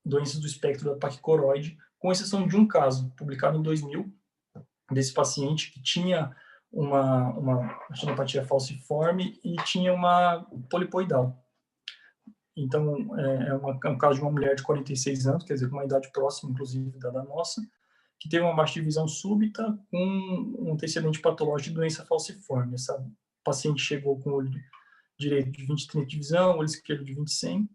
doenças do espectro da paquicoroide, com exceção de um caso, publicado em 2000, desse paciente que tinha uma retinopatia falciforme e tinha uma polipoidal. Então, é um caso de uma mulher de 46 anos, quer dizer, com uma idade próxima, inclusive, da nossa, que teve uma baixa de visão súbita com um antecedente patológico de doença falciforme. Essa paciente chegou com o olho direito de 20/30 de visão, olho esquerdo de 20/100,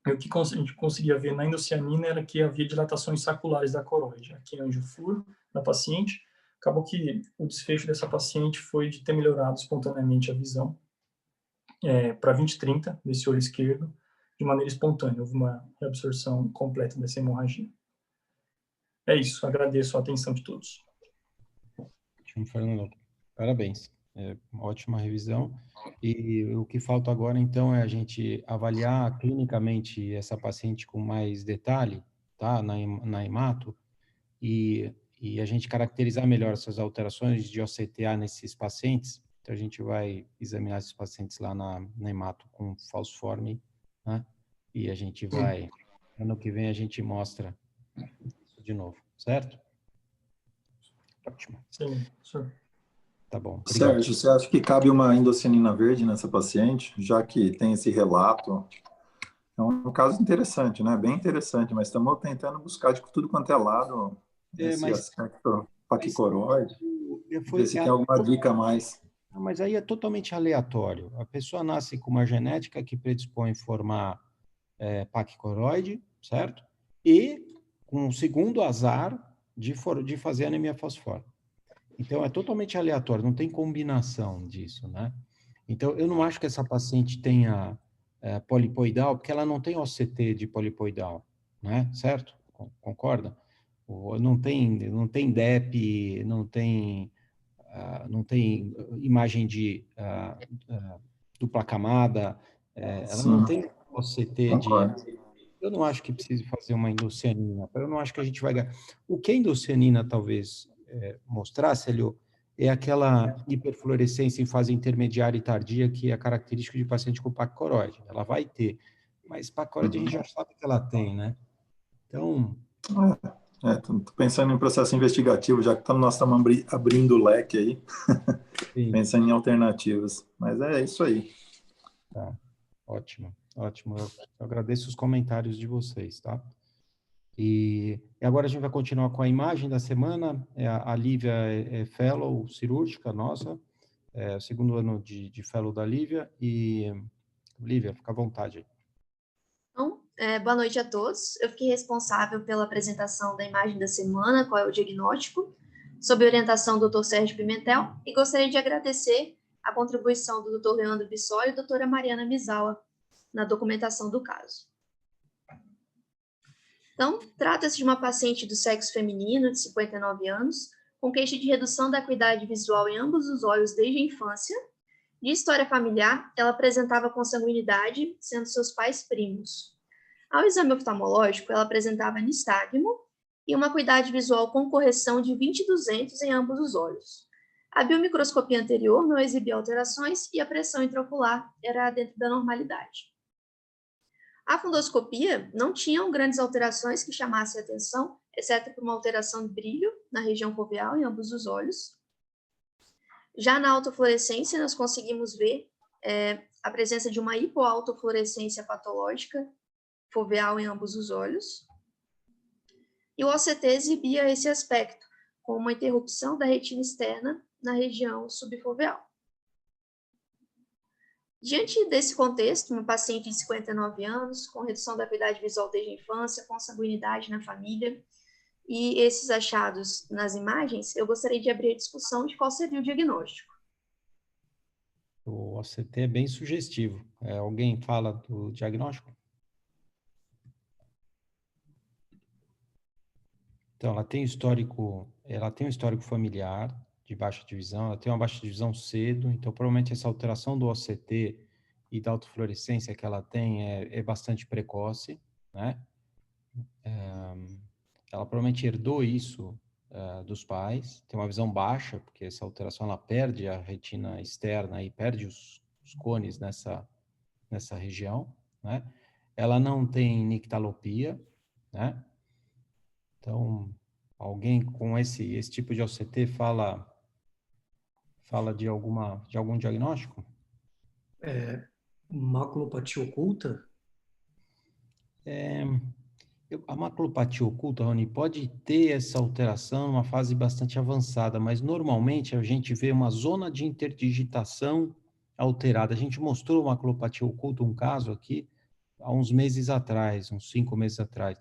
e o que a gente conseguia ver na endocianina era que havia dilatações saculares da coroide. Aqui é angioflúor da paciente. Acabou que o desfecho dessa paciente foi de ter melhorado espontaneamente a visão para 20/30 desse olho esquerdo, de maneira espontânea. Houve uma reabsorção completa dessa hemorragia. É isso, agradeço a atenção de todos. Fernando, parabéns. Ótima revisão. E o que falta agora, então, é a gente avaliar clinicamente essa paciente com mais detalhe, tá? Na hemato, e a gente caracterizar melhor essas alterações de OCTA nesses pacientes. Então, a gente vai examinar esses pacientes lá na hemato com falciforme, né? E a gente vai, ano que vem, a gente mostra isso de novo, certo? Ótimo. Sim, senhor. Tá bom. Obrigado. Sérgio, você acha que cabe uma endocianina verde nessa paciente, já que tem esse relato? É um caso interessante, né? Bem interessante, mas estamos tentando buscar de tudo quanto é lado esse aspecto paquicoroide, ver se tem alguma dica a mais. Mas aí é totalmente aleatório. A pessoa nasce com uma genética que predispõe a formar paquicoroide, certo? E com o segundo azar de fazer anemia falciforme. Então, é totalmente aleatório, não tem combinação disso, né? Então, eu não acho que essa paciente tenha polipoidal, porque ela não tem OCT de polipoidal, né? Certo? Concorda? Não tem DEP, não tem imagem de dupla camada, ela não tem OCT de... Eu não acho que precise fazer uma endocianina, eu não acho que a gente vai ganhar. O que a endocianina talvez mostrasse, Helio, é aquela hiperfluorescência em fase intermediária e tardia que é característica de paciente com paquicoroide. Ela vai ter, mas paquicoroide a gente já sabe que ela tem, né? Então... Estou pensando em processo investigativo, já que nós estamos abrindo o leque aí, pensando em alternativas. Mas é isso aí. Tá, ótimo, ótimo. Eu agradeço os comentários de vocês, tá? E agora a gente vai continuar com a imagem da semana. A Lívia é fellow cirúrgica nossa, é o segundo ano de fellow da Lívia. E, Lívia, fica à vontade aí. Então, boa noite a todos. Eu fiquei responsável pela apresentação da imagem da semana, qual é o diagnóstico, sob orientação do Dr. Sérgio Pimentel, e gostaria de agradecer a contribuição do Dr. Leandro Bissoli e da doutora Mariana Misawa na documentação do caso. Então, trata-se de uma paciente do sexo feminino, de 59 anos, com queixa de redução da acuidade visual em ambos os olhos desde a infância. De história familiar, ela apresentava consanguinidade, sendo seus pais primos. Ao exame oftalmológico, ela apresentava nistagmo e uma acuidade visual com correção de 20/200 em ambos os olhos. A biomicroscopia anterior não exibia alterações e a pressão intraocular era dentro da normalidade. A fundoscopia não tinha grandes alterações que chamassem a atenção, exceto por uma alteração de brilho na região foveal em ambos os olhos. Já na autofluorescência, nós conseguimos ver a presença de uma hipoautofluorescência patológica foveal em ambos os olhos. E o OCT exibia esse aspecto, com uma interrupção da retina externa na região subfoveal. Diante desse contexto, uma paciente de 59 anos, com redução da acuidade visual desde a infância, consanguinidade na família, e esses achados nas imagens, eu gostaria de abrir a discussão de qual seria o diagnóstico. O OCT é bem sugestivo. Alguém fala do diagnóstico? Então, ela tem um histórico familiar de baixa divisão, ela tem uma baixa divisão cedo, então provavelmente essa alteração do OCT e da autofluorescência que ela tem é bastante precoce, né? Ela provavelmente herdou isso dos pais, tem uma visão baixa, porque essa alteração ela perde a retina externa e perde os cones nessa região, né? Ela não tem nictalopia, né? Então, alguém com esse tipo de OCT fala de algum diagnóstico? Maculopatia oculta? A maculopatia oculta, Rony, pode ter essa alteração numa fase bastante avançada, mas normalmente a gente vê uma zona de interdigitação alterada. A gente mostrou maculopatia oculta, um caso aqui, há uns meses atrás, uns 5 meses atrás.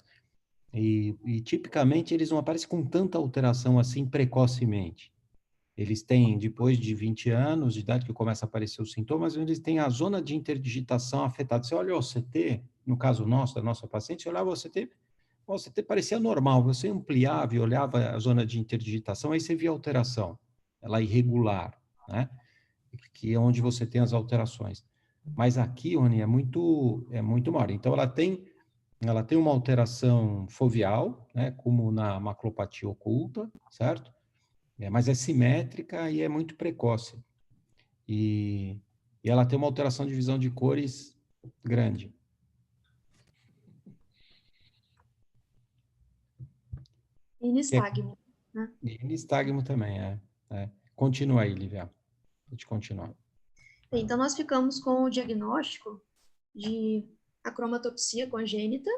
E tipicamente eles não aparecem com tanta alteração assim precocemente. Eles têm, depois de 20 anos de idade, que começa a aparecer os sintomas, eles têm a zona de interdigitação afetada. Você olha o OCT, no caso nosso, da nossa paciente, você olhava o OCT parecia normal, você ampliava e olhava a zona de interdigitação, aí você via alteração, ela irregular, né? Que é onde você tem as alterações. Mas aqui, Rony, é muito maior. Então, ela tem uma alteração foveal, né, como na maculopatia oculta, certo? Mas é simétrica e é muito precoce. E ela tem uma alteração de visão de cores grande. E nistagmo, né? E nistagmo também, Continua aí, Lívia. Pode continuar. Então, nós ficamos com o diagnóstico de acromatopsia congênita.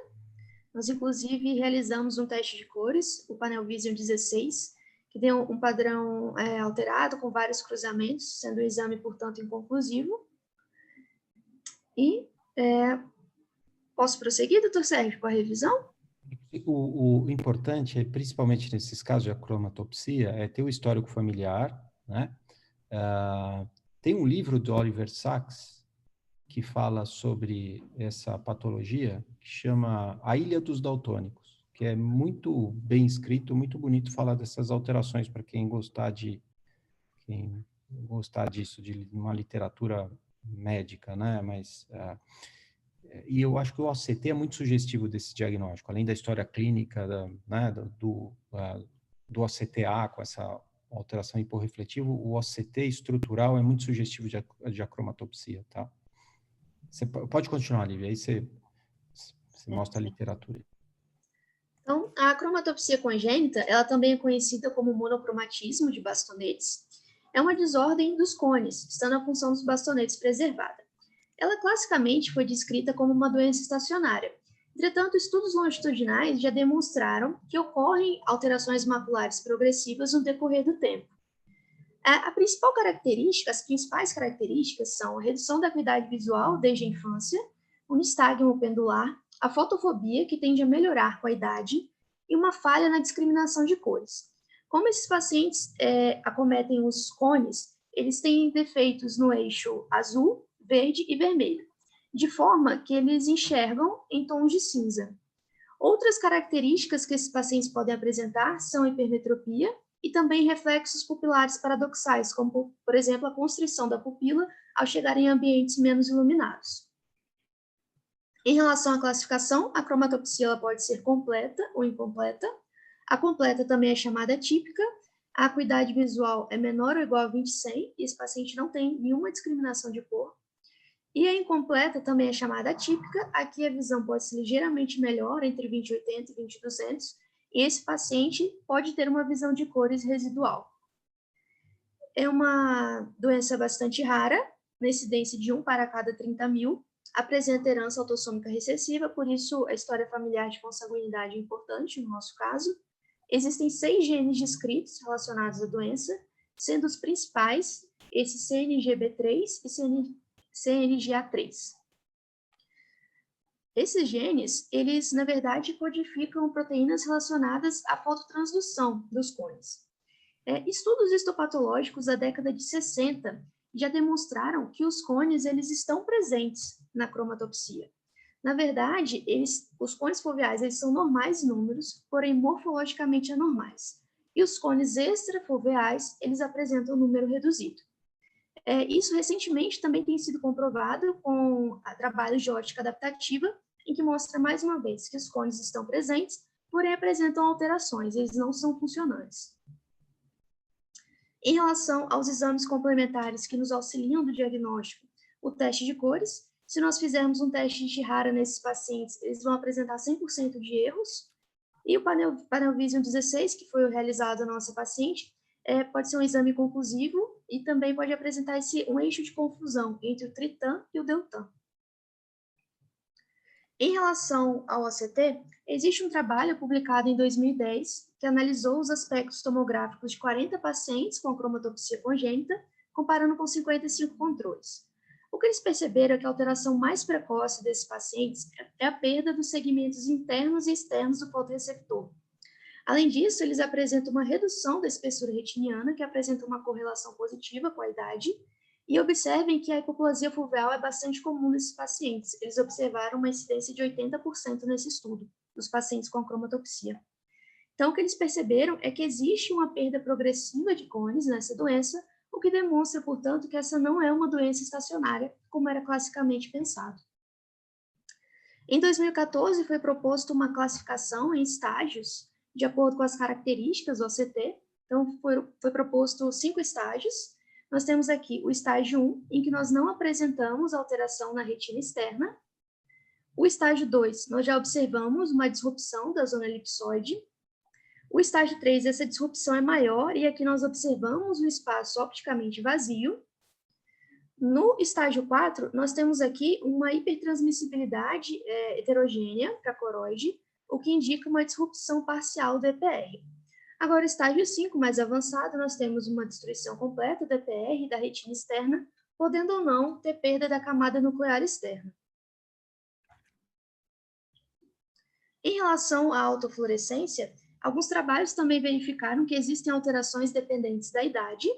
Nós, inclusive, realizamos um teste de cores, o Panel Vision 16, que tem um padrão alterado, com vários cruzamentos, sendo o exame, portanto, inconclusivo. E posso prosseguir, doutor Sérgio, com a revisão? O importante, principalmente nesses casos de acromatopsia, é ter o histórico familiar, né? Tem um livro do Oliver Sacks que fala sobre essa patologia, que chama A Ilha dos Daltônicos, que é muito bem escrito, muito bonito falar dessas alterações para quem gostar disso, de uma literatura médica, né? E eu acho que o OCT é muito sugestivo desse diagnóstico, além da história clínica do OCTA com essa alteração hiporrefletiva, o OCT estrutural é muito sugestivo de acromatopsia, tá? Você pode continuar, Lívia, aí você mostra a literatura. Então, a acromatopsia congênita, ela também é conhecida como monocromatismo de bastonetes. É uma desordem dos cones, estando a função dos bastonetes preservada. Ela classicamente foi descrita como uma doença estacionária, Entretanto, estudos longitudinais já demonstraram que ocorrem alterações maculares progressivas no decorrer do tempo. As principais características são a redução da acuidade visual desde a infância, o nistagmo pendular, a fotofobia, que tende a melhorar com a idade, e uma falha na discriminação de cores. Como esses pacientes acometem os cones, eles têm defeitos no eixo azul, verde e vermelho, de forma que eles enxergam em tons de cinza. Outras características que esses pacientes podem apresentar são a hipermetropia e também reflexos pupilares paradoxais, como, por exemplo, a constrição da pupila ao chegar em ambientes menos iluminados. Em relação à classificação, a cromatopsia ela pode ser completa ou incompleta. A completa também é chamada típica. A acuidade visual é menor ou igual a 20/100 e esse paciente não tem nenhuma discriminação de cor. E a incompleta também é chamada atípica. Aqui a visão pode ser ligeiramente melhor, entre 20/80 e 20/200, e esse paciente pode ter uma visão de cores residual. É uma doença bastante rara, na incidência de 1 para cada 30.000, apresenta herança autossômica recessiva, por isso a história familiar de consanguinidade é importante no nosso caso. Existem 6 genes descritos relacionados à doença, sendo os principais esse CNGB3 e CNGA3. Esses genes, eles, na verdade, codificam proteínas relacionadas à fototransdução dos cones. Estudos histopatológicos da década de 60 já demonstraram que os cones eles estão presentes na cromatopsia. Na verdade, os cones foveais eles são normais em números, porém morfologicamente anormais. E os cones extrafoveais, eles apresentam um número reduzido. Isso recentemente também tem sido comprovado com trabalhos de ótica adaptativa, em que mostra mais uma vez que os cones estão presentes, porém apresentam alterações, eles não são funcionantes. Em relação aos exames complementares que nos auxiliam do diagnóstico, o teste de cores, se nós fizermos um teste de Chihara nesses pacientes, eles vão apresentar 100% de erros, e o Panel Vision 16, que foi o realizado na nossa paciente, pode ser um exame conclusivo e também pode apresentar um eixo de confusão entre o Tritan e o Deltan. Em relação ao ACT, existe um trabalho publicado em 2010 que analisou os aspectos tomográficos de 40 pacientes com cromatopsia congênita, comparando com 55 controles. O que eles perceberam é que a alteração mais precoce desses pacientes é a perda dos segmentos internos e externos do fotorreceptor. Além disso, eles apresentam uma redução da espessura retiniana, que apresenta uma correlação positiva com a idade, e observem que a hipoplasia foveal é bastante comum nesses pacientes. Eles observaram uma incidência de 80% nesse estudo, dos pacientes com cromatopsia. Então, o que eles perceberam é que existe uma perda progressiva de cones nessa doença, o que demonstra, portanto, que essa não é uma doença estacionária, como era classicamente pensado. Em 2014, foi proposto uma classificação em estágios, de acordo com as características do ACT. Então, foi proposto 5 estágios. Nós temos aqui o estágio 1, em que nós não apresentamos alteração na retina externa. O estágio 2, nós já observamos uma disrupção da zona elipsoide. O estágio 3, essa disrupção é maior, e aqui nós observamos um espaço opticamente vazio. No estágio 4, nós temos aqui uma hipertransmissibilidade heterogênea para a coroide, o que indica uma disrupção parcial do EPR. Agora, o estágio 5, mais avançado, nós temos uma destruição completa do EPR e da retina externa, podendo ou não ter perda da camada nuclear externa. Em relação à autofluorescência, alguns trabalhos também verificaram que existem alterações dependentes da idade,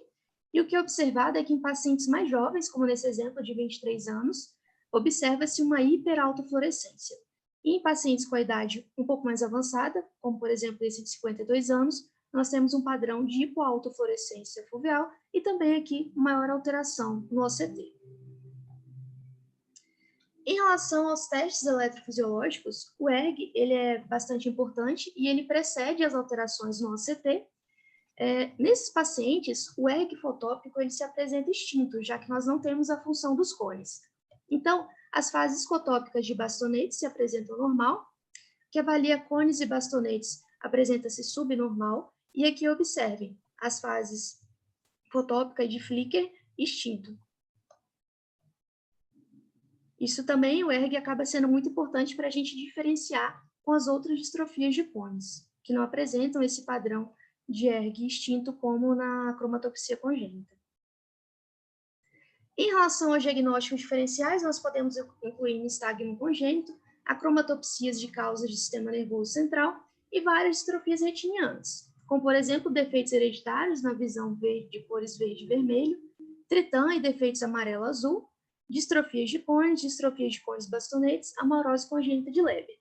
e o que é observado é que em pacientes mais jovens, como nesse exemplo de 23 anos, observa-se uma hiperautofluorescência. E em pacientes com a idade um pouco mais avançada, como por exemplo esse de 52 anos, nós temos um padrão de hipoautofluorescência foveal e também aqui maior alteração no OCT. Em relação aos testes eletrofisiológicos, o ERG ele é bastante importante e ele precede as alterações no OCT. Nesses pacientes, o ERG fotópico ele se apresenta extinto, já que nós não temos a função dos cones. Então, as fases fotópicas de bastonetes se apresentam normal, que avalia cones e bastonetes apresenta-se subnormal, e aqui observem as fases fotópicas de Flicker extinto. Isso também, o ERG acaba sendo muito importante para a gente diferenciar com as outras distrofias de cones, que não apresentam esse padrão de ERG extinto como na cromatopsia congênita. Em relação aos diagnósticos diferenciais, nós podemos incluir nistagmo congênito, acromatopsias de causas de sistema nervoso central e várias distrofias retinianas, como, por exemplo, defeitos hereditários na visão de cores verde e vermelho, tritã e defeitos amarelo-azul, distrofias de cones bastonetes, amarose congênita de Leber.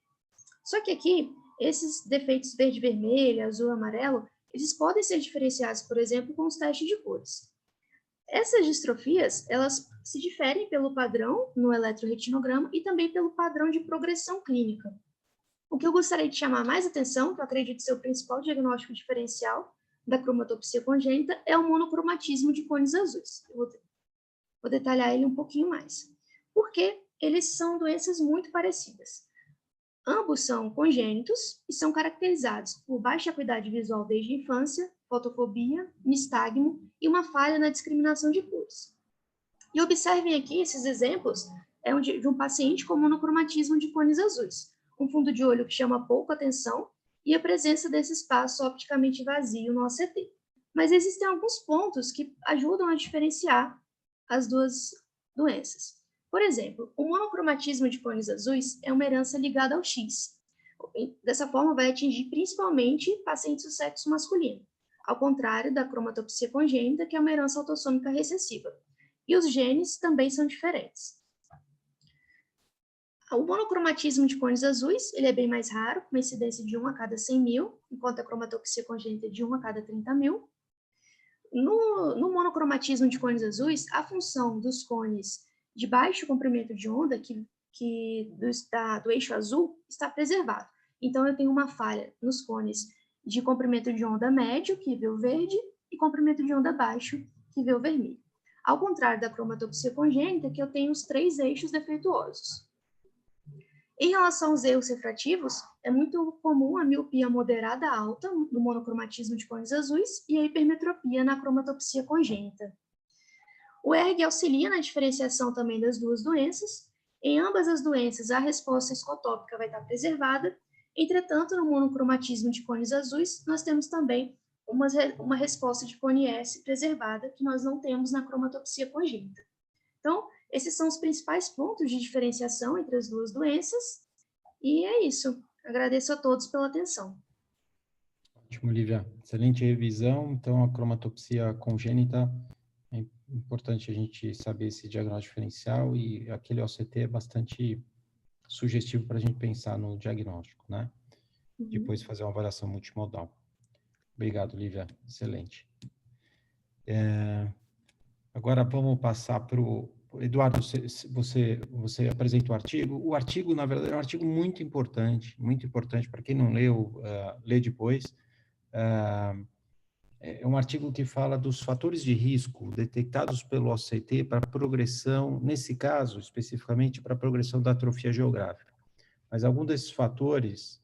Só que aqui, esses defeitos verde, vermelho, azul e amarelo, eles podem ser diferenciados, por exemplo, com os testes de cores. Essas distrofias, elas se diferem pelo padrão no eletroretinograma e também pelo padrão de progressão clínica. O que eu gostaria de chamar mais atenção, que eu acredito ser o principal diagnóstico diferencial da cromatopsia congênita, é o monocromatismo de cones azuis. Eu vou detalhar ele um pouquinho mais. Porque eles são doenças muito parecidas. Ambos são congênitos e são caracterizados por baixa acuidade visual desde a infância, fotofobia, nistagmo e uma falha na discriminação de cores. E observem aqui esses exemplos de um paciente com monocromatismo de cones azuis, um fundo de olho que chama pouco atenção e a presença desse espaço opticamente vazio no OCT. Mas existem alguns pontos que ajudam a diferenciar as duas doenças. Por exemplo, o monocromatismo de cones azuis é uma herança ligada ao X. Dessa forma, vai atingir principalmente pacientes do sexo masculino, ao contrário da cromatopsia congênita, que é uma herança autossômica recessiva. E os genes também são diferentes. O monocromatismo de cones azuis ele é bem mais raro, com uma incidência de 1 a cada 100 mil, enquanto a cromatopsia congênita é de 1 a cada 30 mil. No monocromatismo de cones azuis, a função dos cones de baixo comprimento de onda, do eixo azul, está preservado. Então, eu tenho uma falha nos cones de comprimento de onda médio, que vê o verde, e comprimento de onda baixo, que vê o vermelho. Ao contrário da cromatopsia congênita, que eu tenho os 3 eixos defeituosos. Em relação aos erros refrativos, é muito comum a miopia moderada alta no monocromatismo de cones azuis e a hipermetropia na cromatopsia congênita. O ERG auxilia na diferenciação também das duas doenças. Em ambas as doenças, a resposta escotópica vai estar preservada. Entretanto, no monocromatismo de cones azuis, nós temos também uma resposta de cone S preservada, que nós não temos na cromatopsia congênita. Então, esses são os principais pontos de diferenciação entre as duas doenças. E é isso. Agradeço a todos pela atenção. Ótimo, Lívia. Excelente revisão. Então, a cromatopsia congênita, é importante a gente saber esse diagnóstico diferencial e aquele OCT é bastante sugestivo para a gente pensar no diagnóstico, né? Depois fazer uma avaliação multimodal. Obrigado, Lívia. Excelente. Agora vamos passar para o... Eduardo, você apresenta o artigo. O artigo, na verdade, é um artigo muito importante para quem não leu, lê depois. É um artigo que fala dos fatores de risco detectados pelo OCT para progressão, nesse caso, especificamente, para a progressão da atrofia geográfica. Mas alguns desses fatores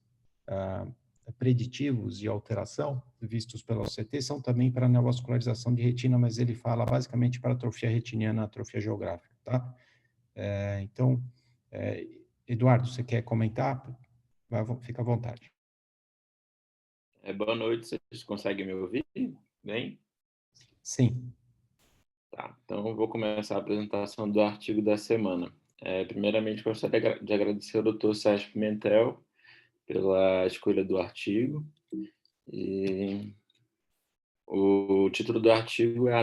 preditivos de alteração vistos pelo OCT são também para a neovascularização de retina, mas ele fala basicamente para a atrofia retiniana, atrofia geográfica, tá? Então, Eduardo, você quer comentar? Fica à vontade. Boa noite, vocês conseguem me ouvir bem? Sim. Tá, então eu vou começar a apresentação do artigo da semana. Primeiramente, gostaria de agradecer ao Dr. Sérgio Pimentel pela escolha do artigo. E o título do artigo é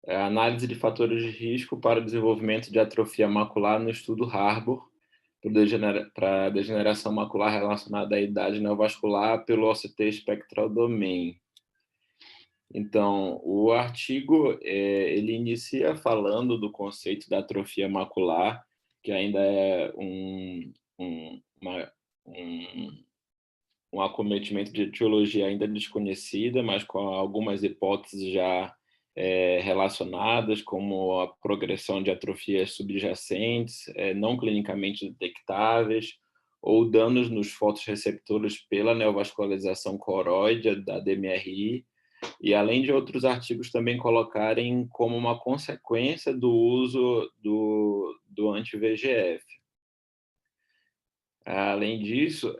Análise de fatores de risco para o desenvolvimento de atrofia macular no estudo Harbor para a degeneração macular relacionada à idade neovascular pelo OCT Spectral Domain. Então, o artigo ele inicia falando do conceito da atrofia macular, que ainda é um acometimento de etiologia ainda desconhecida, mas com algumas hipóteses já relacionadas, como a progressão de atrofias subjacentes, não clinicamente detectáveis, ou danos nos fotorreceptores pela neovascularização coroide da DMRI, e além de outros artigos também colocarem como uma consequência do uso anti-VEGF. Além disso,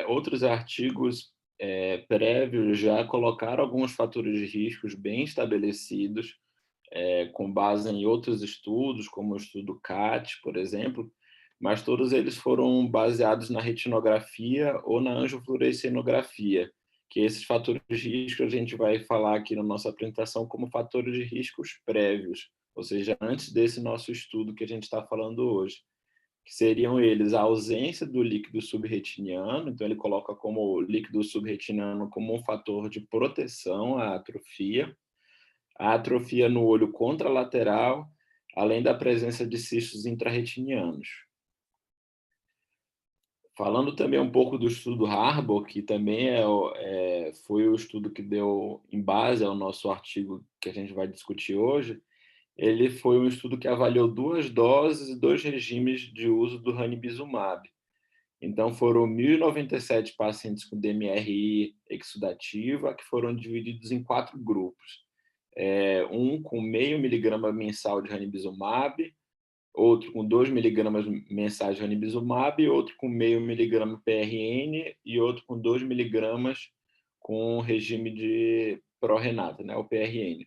outros artigos prévios já colocaram alguns fatores de riscos bem estabelecidos, com base em outros estudos, como o estudo CAT, por exemplo, mas todos eles foram baseados na retinografia ou na angiofluorescenografia, que esses fatores de risco a gente vai falar aqui na nossa apresentação como fatores de riscos prévios, ou seja, antes desse nosso estudo que a gente está falando hoje, que seriam eles a ausência do líquido subretiniano, então ele coloca como líquido subretiniano como um fator de proteção à atrofia, a atrofia no olho contralateral, além da presença de cistos intrarretinianos. Falando também um pouco do estudo Harbour, que também foi o estudo que deu em base ao nosso artigo que a gente vai discutir hoje, ele foi um estudo que avaliou 2 doses e 2 regimes de uso do ranibizumab. Então, foram 1.097 pacientes com DMRI exudativa, que foram divididos em 4 grupos. Um com 0,5 miligrama mensal de ranibizumab, outro com 2 miligramas mensais de ranibizumab, outro com 0,5 miligrama PRN e outro com 2 miligramas com regime de pró-renata, né, o PRN.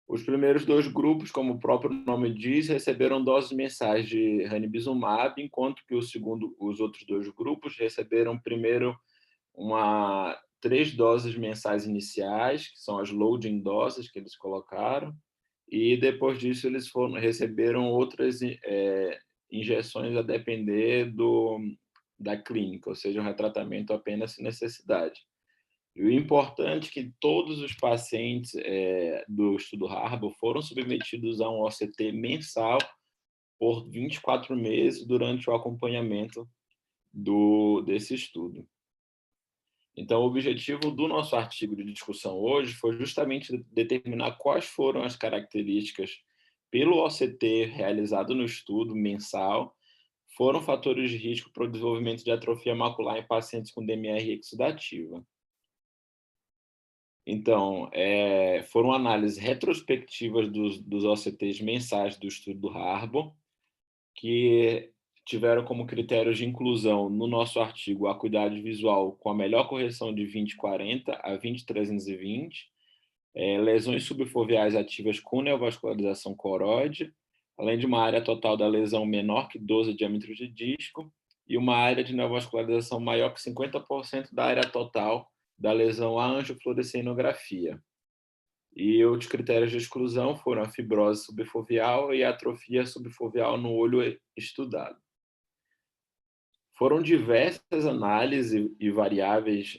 Os primeiros 2 grupos, como o próprio nome diz, receberam doses mensais de ranibizumab, enquanto que os outros 2 grupos receberam primeiro 3 doses mensais iniciais, que são as loading doses que eles colocaram, e depois disso eles receberam outras injeções a depender da clínica, ou seja, um retratamento apenas se necessidade. E o importante é que todos os pacientes do estudo Harbour foram submetidos a um OCT mensal por 24 meses durante o acompanhamento desse estudo. Então, o objetivo do nosso artigo de discussão hoje foi justamente determinar quais foram as características pelo OCT realizado no estudo mensal, foram fatores de risco para o desenvolvimento de atrofia macular em pacientes com DMR exudativa. Então, foram análises retrospectivas dos OCTs mensais do estudo do Harbour, que tiveram como critérios de inclusão no nosso artigo a acuidade visual com a melhor correção de 20/40 a 20/320, lesões subfoveais ativas com neovascularização coroide, além de uma área total da lesão menor que 12 diâmetros de disco e uma área de neovascularização maior que 50% da área total da lesão à angiofluorescenografia. E outros critérios de exclusão foram a fibrose subfoveal e a atrofia subfoveal no olho estudado. Foram diversas análises e variáveis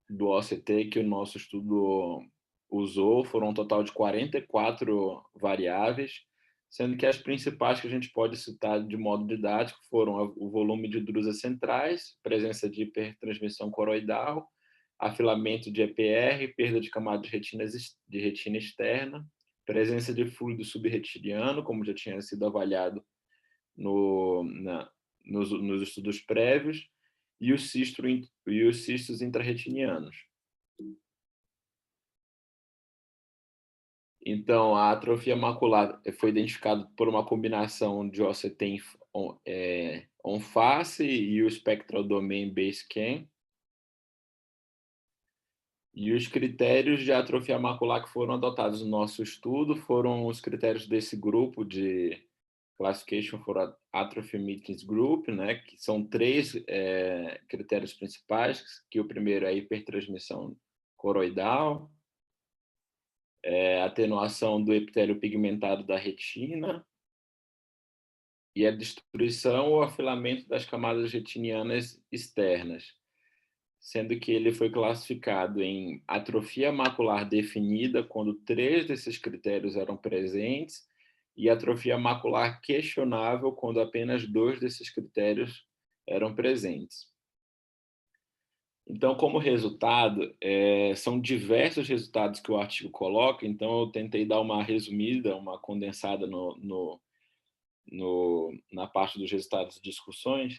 do OCT que o nosso estudo usou, foram um total de 44 variáveis, sendo que as principais que a gente pode citar de modo didático foram o volume de drusas centrais, presença de hipertransmissão coroidal, afilamento de EPR, perda de camada de retina externa, presença de fluido subretiniano, como já tinha sido avaliado nos estudos prévios, e os cistos intrarretinianos. Então, a atrofia macular foi identificada por uma combinação de OCT on-face e o Spectral Domain Basescan. E os critérios de atrofia macular que foram adotados no nosso estudo foram os critérios desse grupo de Classification for Atrophy Meetings Group, né, que são 3 critérios principais, que o primeiro é a hipertransmissão coroidal, atenuação do epitélio pigmentado da retina e a destruição ou afilamento das camadas retinianas externas, sendo que ele foi classificado em atrofia macular definida quando 3 desses critérios eram presentes e atrofia macular questionável quando apenas 2 desses critérios eram presentes. Então, como resultado, são diversos resultados que o artigo coloca, então eu tentei dar uma resumida, uma condensada na parte dos resultados de discussões.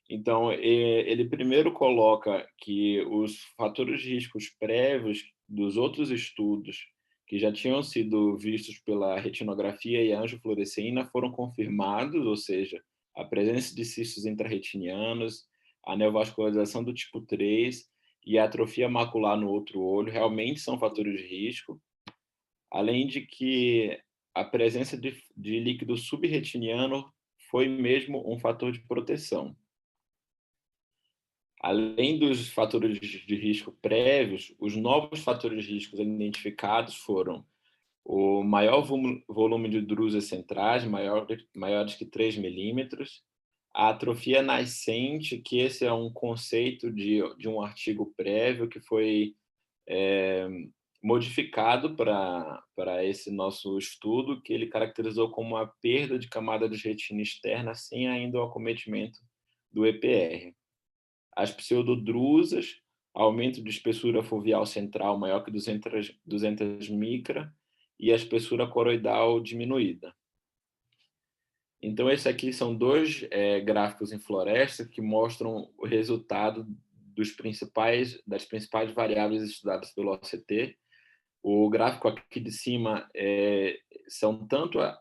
Então, ele primeiro coloca que os fatores de riscos prévios dos outros estudos que já tinham sido vistos pela retinografia e a angiofluorescina foram confirmados, ou seja, a presença de cistos intrarretinianos, a neovascularização do tipo 3 e a atrofia macular no outro olho realmente são fatores de risco, além de que a presença de líquido subretiniano foi mesmo um fator de proteção. Além dos fatores de risco prévios, os novos fatores de risco identificados foram o maior volume de drusas centrais, maiores que 3 milímetros, a atrofia nascente, que esse é um conceito de um artigo prévio que foi modificado para esse nosso estudo, que ele caracterizou como a perda de camada de retina externa sem ainda o acometimento do EPR. As pseudodrusas, aumento de espessura foveal central maior que 200 micra e a espessura coroidal diminuída. Então, esses aqui são dois gráficos em floresta que mostram o resultado das principais variáveis estudadas pelo OCT. O gráfico aqui de cima são tanto a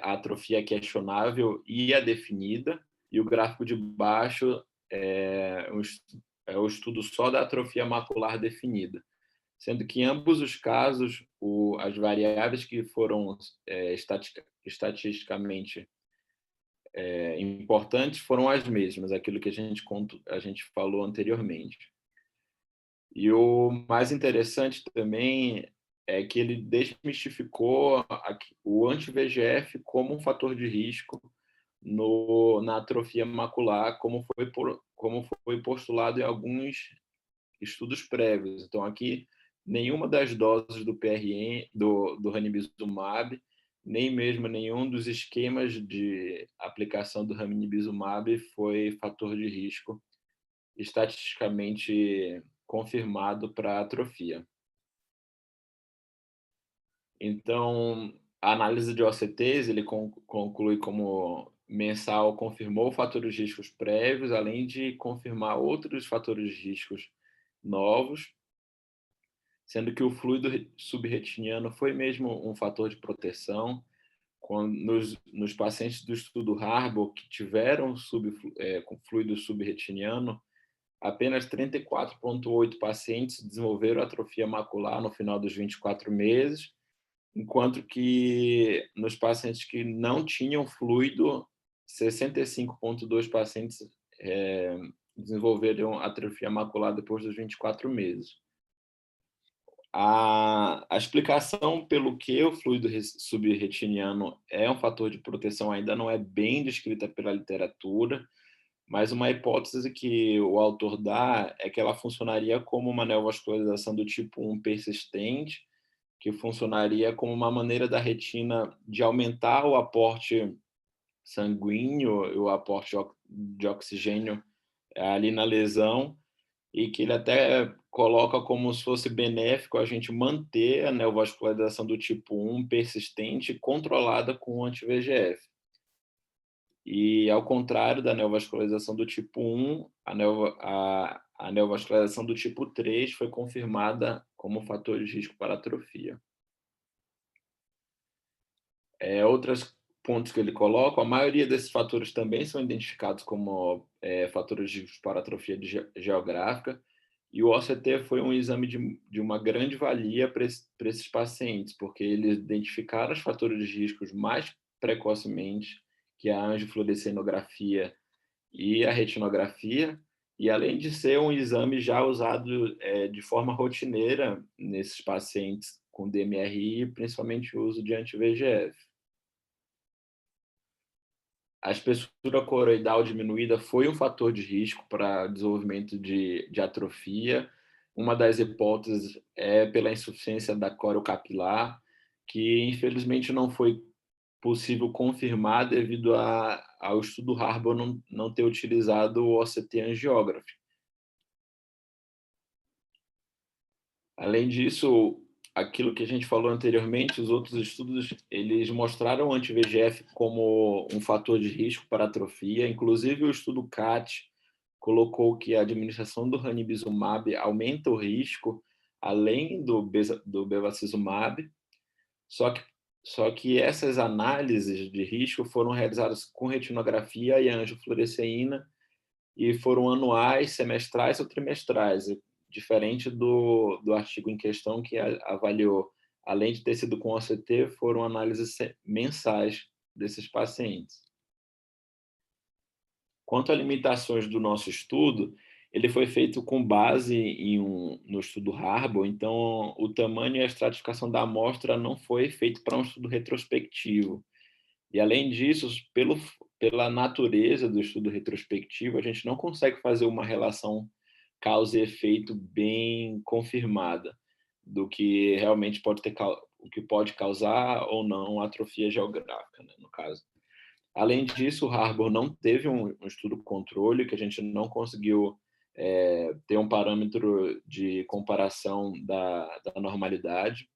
atrofia questionável e a definida, e o gráfico de baixo é o estudo só da atrofia macular definida, sendo que em ambos os casos as variáveis que foram estatisticamente importantes foram as mesmas, aquilo que a gente falou anteriormente. E o mais interessante também é que ele desmistificou o anti-VEGF como um fator de risco na atrofia macular, como foi postulado em alguns estudos prévios. Então, aqui, nenhuma das doses do PRN, do ranibizumab, nem mesmo nenhum dos esquemas de aplicação do ranibizumab foi fator de risco estatisticamente confirmado para atrofia. Então, a análise de OCTs, ele conclui como mensal confirmou fatores de riscos prévios, além de confirmar outros fatores de riscos novos, sendo que o fluido subretiniano foi mesmo um fator de proteção. Nos pacientes do estudo Harbor que tiveram com fluido subretiniano, apenas 34,8 pacientes desenvolveram atrofia macular no final dos 24 meses, enquanto que nos pacientes que não tinham fluido, 65,2 pacientes desenvolveram atrofia macular depois dos 24 meses. A explicação pelo que o fluido subretiniano é um fator de proteção ainda não é bem descrita pela literatura, mas uma hipótese que o autor dá é que ela funcionaria como uma neovascularização do tipo 1 persistente, que funcionaria como uma maneira da retina de aumentar o aporte sanguíneo e o aporte de oxigênio ali na lesão, e que ele até coloca como se fosse benéfico a gente manter a neovascularização do tipo 1 persistente controlada com anti-VEGF. E, ao contrário da neovascularização do tipo 1, a neovascularização do tipo 3 foi confirmada como fator de risco para atrofia. Outros pontos que ele coloca, a maioria desses fatores também são identificados como fatores de risco para atrofia geográfica, e o OCT foi um exame de uma grande valia para esses pacientes, porque eles identificaram os fatores de riscos mais precocemente, que é a angiofluorescenografia e a retinografia, e além de ser um exame já usado de forma rotineira nesses pacientes com DMRI, principalmente o uso de anti-VEGF. A espessura coroidal diminuída foi um fator de risco para desenvolvimento de atrofia. Uma das hipóteses é pela insuficiência da corocapilar, que infelizmente não foi possível confirmar devido ao estudo Harbor não ter utilizado o OCT angiography. Além disso, aquilo que a gente falou anteriormente, os outros estudos, eles mostraram o anti-VEGF como um fator de risco para atrofia. Inclusive, o estudo CAT colocou que a administração do ranibizumab aumenta o risco, além do bevacizumab, só que essas análises de risco foram realizadas com retinografia e angiofluoresceína e foram anuais, semestrais ou trimestrais, diferente do artigo em questão que avaliou, além de ter sido com OCT, foram análises mensais desses pacientes. Quanto a limitações do nosso estudo, ele foi feito com base no estudo Harbour, então o tamanho e a estratificação da amostra não foi feito para um estudo retrospectivo. E, além disso, pela natureza do estudo retrospectivo, a gente não consegue fazer uma relação causa e efeito bem confirmada do que realmente o que pode causar ou não atrofia geográfica, né, no caso. Além disso, o Harbour não teve um estudo controle, que a gente não conseguiu ter um parâmetro de comparação da normalidade.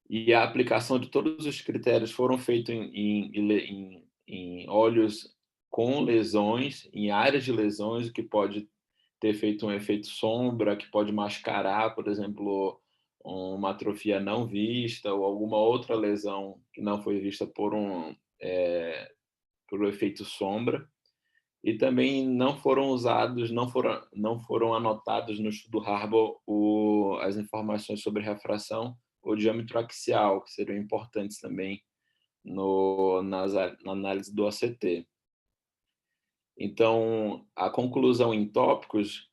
E a aplicação de todos os critérios foram feitos em olhos com lesões, em áreas de lesões, o que pode ter feito um efeito sombra, que pode mascarar, por exemplo, uma atrofia não vista ou alguma outra lesão que não foi vista por efeito sombra. E também não foram usados, não foram anotados no estudo Harbour as informações sobre refração ou diâmetro axial, que seriam importantes também na análise do OCT. Então, a conclusão em tópicos,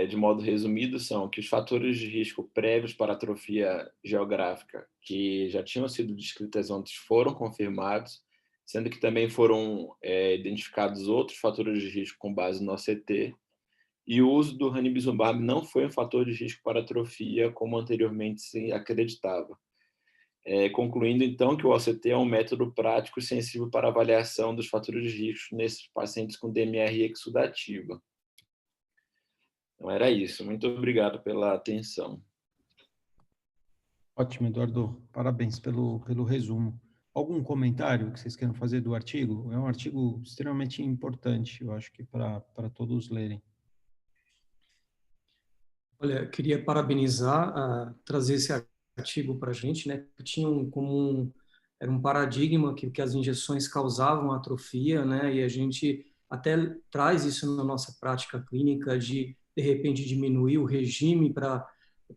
de modo resumido, são que os fatores de risco prévios para atrofia geográfica que já tinham sido descritos antes foram confirmados, sendo que também foram identificados outros fatores de risco com base no OCT, e o uso do ranibizumab não foi um fator de risco para atrofia, como anteriormente se acreditava. Concluindo, então, que o OCT é um método prático e sensível para avaliação dos fatores de risco nesses pacientes com DMR exudativa. Então, era isso. Muito obrigado pela atenção. Ótimo, Eduardo. Parabéns pelo resumo. Algum comentário que vocês queiram fazer do artigo? É um artigo extremamente importante, eu acho que para todos lerem. Olha, queria parabenizar, trazer esse artigo para a gente, né? Tinha era um paradigma que as injeções causavam atrofia, né? E a gente até traz isso na nossa prática clínica de repente diminuir o regime para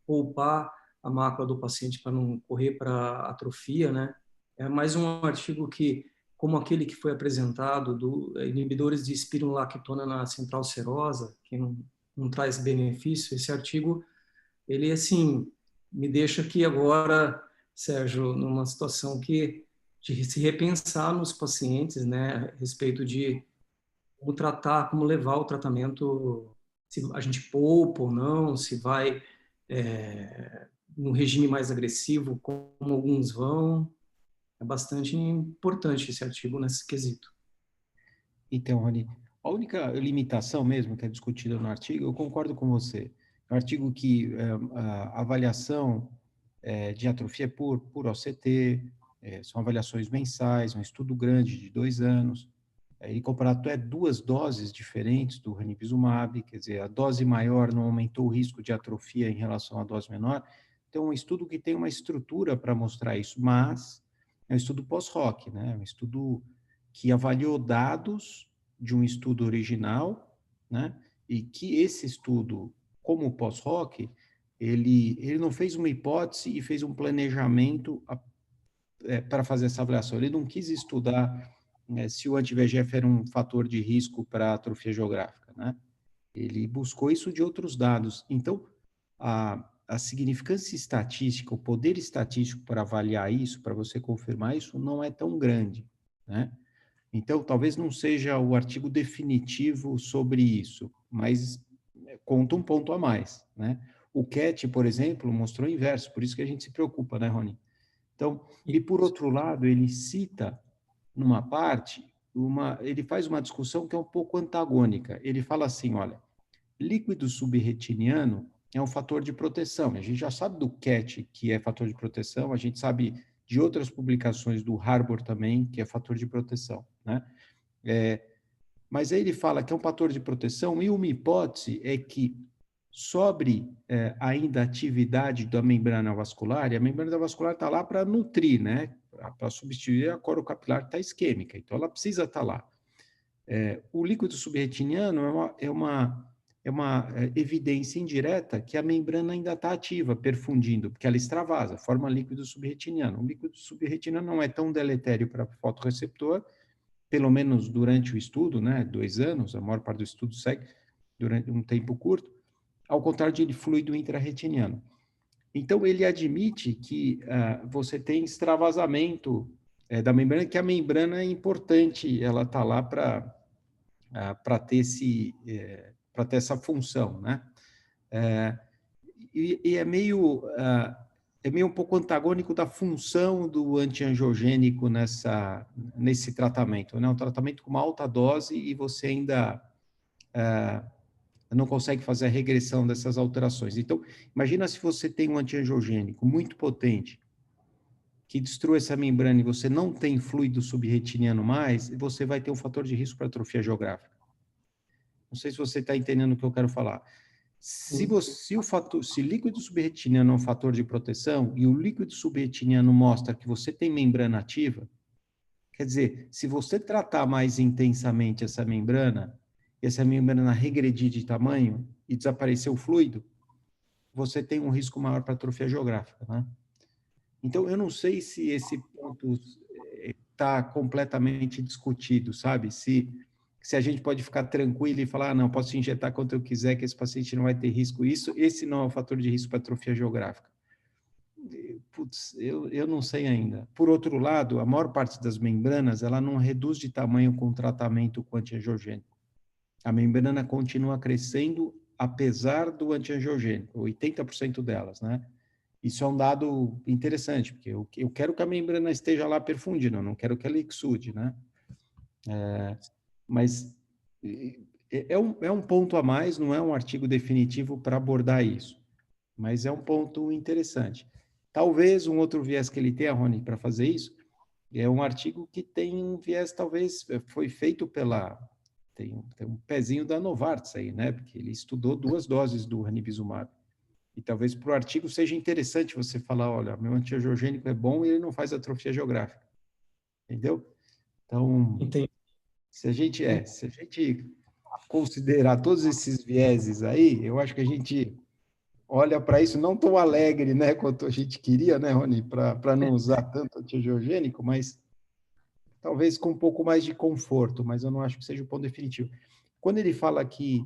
poupar a mácula do paciente para não correr para atrofia, né? É mais um artigo que, como aquele que foi apresentado do inibidores de espirulactona na central serosa, que não traz benefício, esse artigo, ele, assim, me deixa aqui agora, Sérgio, numa situação de se repensar nos pacientes, né, a respeito de como tratar, como levar o tratamento, se a gente poupa ou não, se vai num regime mais agressivo, como alguns vão. É bastante importante esse artigo nesse quesito. Então, Rony, a única limitação mesmo que é discutida no artigo, eu concordo com você. É um artigo que a avaliação de atrofia é por OCT, são avaliações mensais, um estudo grande de 2 anos. Ele comparou até 2 doses diferentes do ranibizumab, quer dizer, a dose maior não aumentou o risco de atrofia em relação à dose menor. Então, um estudo que tem uma estrutura para mostrar isso, mas é um estudo pós-hoc, né? Um estudo que avaliou dados de um estudo original, né? E que esse estudo, como pós-hoc, ele não fez uma hipótese e fez um planejamento para fazer essa avaliação. Ele não quis estudar se o anti-VEGF era um fator de risco para atrofia geográfica, né? Ele buscou isso de outros dados. Então, a significância estatística, o poder estatístico para avaliar isso, para você confirmar isso, não é tão grande, né? Então, talvez não seja o artigo definitivo sobre isso, mas conta um ponto a mais, né? O CAT, por exemplo, mostrou o inverso, por isso que a gente se preocupa, né, Rony? Então, e por outro lado, ele cita, numa parte, ele faz uma discussão que é um pouco antagônica. Ele fala assim, olha, líquido subretiniano é um fator de proteção. A gente já sabe do CAT, que é fator de proteção, a gente sabe de outras publicações do Harbour também, que é fator de proteção, né? Mas aí ele fala que é um fator de proteção e uma hipótese é que Sobre ainda a atividade da membrana vascular, e a membrana vascular está lá para nutrir, né? Para substituir a corocapilar que está isquêmica, então ela precisa estar lá. O líquido subretiniano é uma evidência indireta que a membrana ainda está ativa, perfundindo, porque ela extravasa, forma líquido subretiniano. O líquido subretiniano não é tão deletério para o fotorreceptor, pelo menos durante o estudo, né? 2 anos, a maior parte do estudo segue durante um tempo curto, ao contrário de fluido intrarretiniano. Então, ele admite que você tem extravasamento da membrana, que a membrana é importante, ela está lá para ter essa função, né? E é meio um pouco antagônico da função do antiangiogênico nesse tratamento, né? Um tratamento com uma alta dose e você ainda não consegue fazer a regressão dessas alterações. Então, imagina se você tem um antiangiogênico muito potente, que destrua essa membrana e você não tem fluido subretiniano mais, você vai ter um fator de risco para atrofia geográfica. Não sei se você está entendendo o que eu quero falar. Se líquido subretiniano é um fator de proteção e o líquido subretiniano mostra que você tem membrana ativa, quer dizer, se você tratar mais intensamente essa membrana regredir de tamanho e desaparecer o fluido, você tem um risco maior para atrofia geográfica, né? Então, eu não sei se esse ponto está completamente discutido, sabe? Se a gente pode ficar tranquilo e falar, não, posso injetar quanto eu quiser, que esse paciente não vai ter risco. Esse não é um fator de risco para atrofia geográfica. Putz, eu não sei ainda. Por outro lado, a maior parte das membranas, ela não reduz de tamanho com tratamento com antiangiogênico. A membrana continua crescendo apesar do antiangiogênico, 80% delas, né? Isso é um dado interessante, porque eu quero que a membrana esteja lá perfundindo, eu não quero que ela exude, né? Mas é um ponto a mais, não é um artigo definitivo para abordar isso, mas é um ponto interessante. Talvez um outro viés que ele tenha, Rony, para fazer isso, é um artigo que tem um viés, talvez, foi feito tem um pezinho da Novartis aí, né? Porque ele estudou 2 doses do ranibizumab. E talvez para o artigo seja interessante você falar, olha, meu antiangiogênico é bom e ele não faz atrofia geográfica. Entendeu? Então, Entendi. se a gente considerar todos esses vieses aí, eu acho que a gente olha para isso não tão alegre, né, quanto a gente queria, né, Rony, para não usar tanto antiangiogênico, mas talvez com um pouco mais de conforto, mas eu não acho que seja o ponto definitivo. Quando ele fala que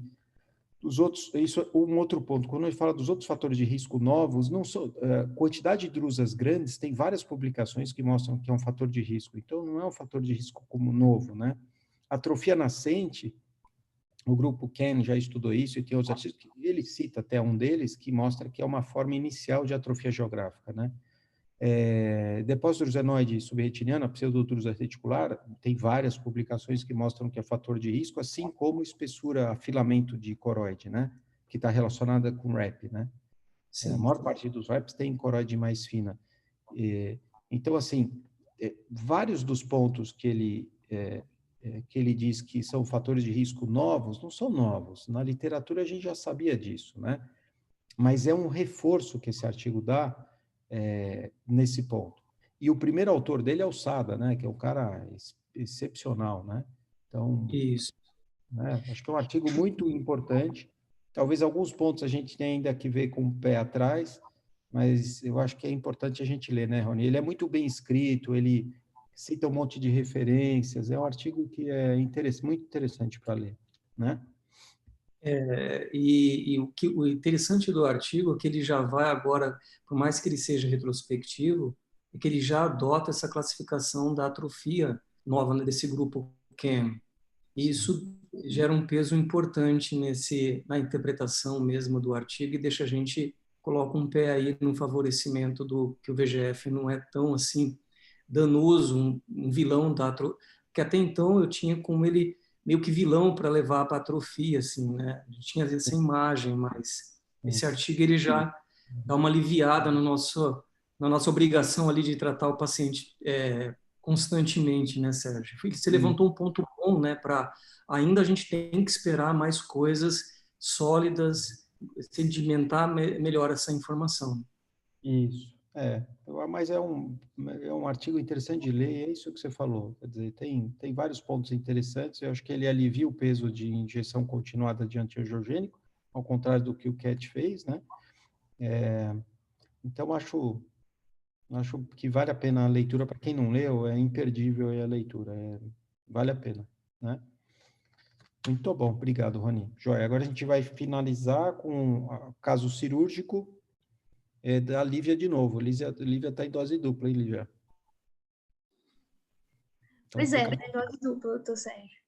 os outros, isso é um outro ponto, quando ele fala dos outros fatores de risco novos, não são, quantidade de drusas grandes, tem várias publicações que mostram que é um fator de risco, então não é um fator de risco como novo, né? Atrofia nascente, o grupo Ken já estudou isso e tem outros artigos, ele cita até um deles que mostra que é uma forma inicial de atrofia geográfica, né? Depósito drusenoide subretiniano, a pseudodrusa reticular, tem várias publicações que mostram que é fator de risco, assim como espessura, filamento de coroide, né? Que está relacionada com RAP, né? A maior parte dos RAPs tem coroide mais fina. Então, assim, vários dos pontos que ele diz que são fatores de risco novos, não são novos. Na literatura a gente já sabia disso, né? Mas é um reforço que esse artigo dá nesse ponto. E o primeiro autor dele é o Sada, né? Que é um cara excepcional, né? Então, isso. Né, acho que é um artigo muito importante. Talvez alguns pontos a gente tenha ainda que ver com o pé atrás, mas eu acho que é importante a gente ler, né, Rony? Ele é muito bem escrito, ele cita um monte de referências, é um artigo que é muito interessante para ler, né? E o interessante do artigo é que ele já vai agora, por mais que ele seja retrospectivo, é que ele já adota essa classificação da atrofia nova, né, desse grupo CAM. E isso gera um peso importante na interpretação mesmo do artigo e deixa a gente, coloca um pé aí no favorecimento do que o VEGF não é tão assim danoso, um vilão da atrofia, que até então eu tinha como ele meio que vilão para levar para atrofia, assim, né? A gente tinha essa imagem, mas esse artigo ele já dá uma aliviada na nossa obrigação ali de tratar o paciente constantemente, né, Sérgio? Você levantou um ponto bom, né? Ainda a gente tem que esperar mais coisas sólidas sedimentar melhor essa informação. Isso, mas é um artigo interessante de ler, é isso que você falou, quer dizer, tem vários pontos interessantes, eu acho que ele alivia o peso de injeção continuada de antiangiogênico, ao contrário do que o CAT fez, né? Então, acho que vale a pena a leitura, para quem não leu, é imperdível a leitura, vale a pena, né? Muito bom, obrigado, Rony. Joia, agora a gente vai finalizar com o caso cirúrgico da Lívia de novo. Lívia está em dose dupla, hein, Lívia? Então, pois é, em dose dupla, doutor Sérgio.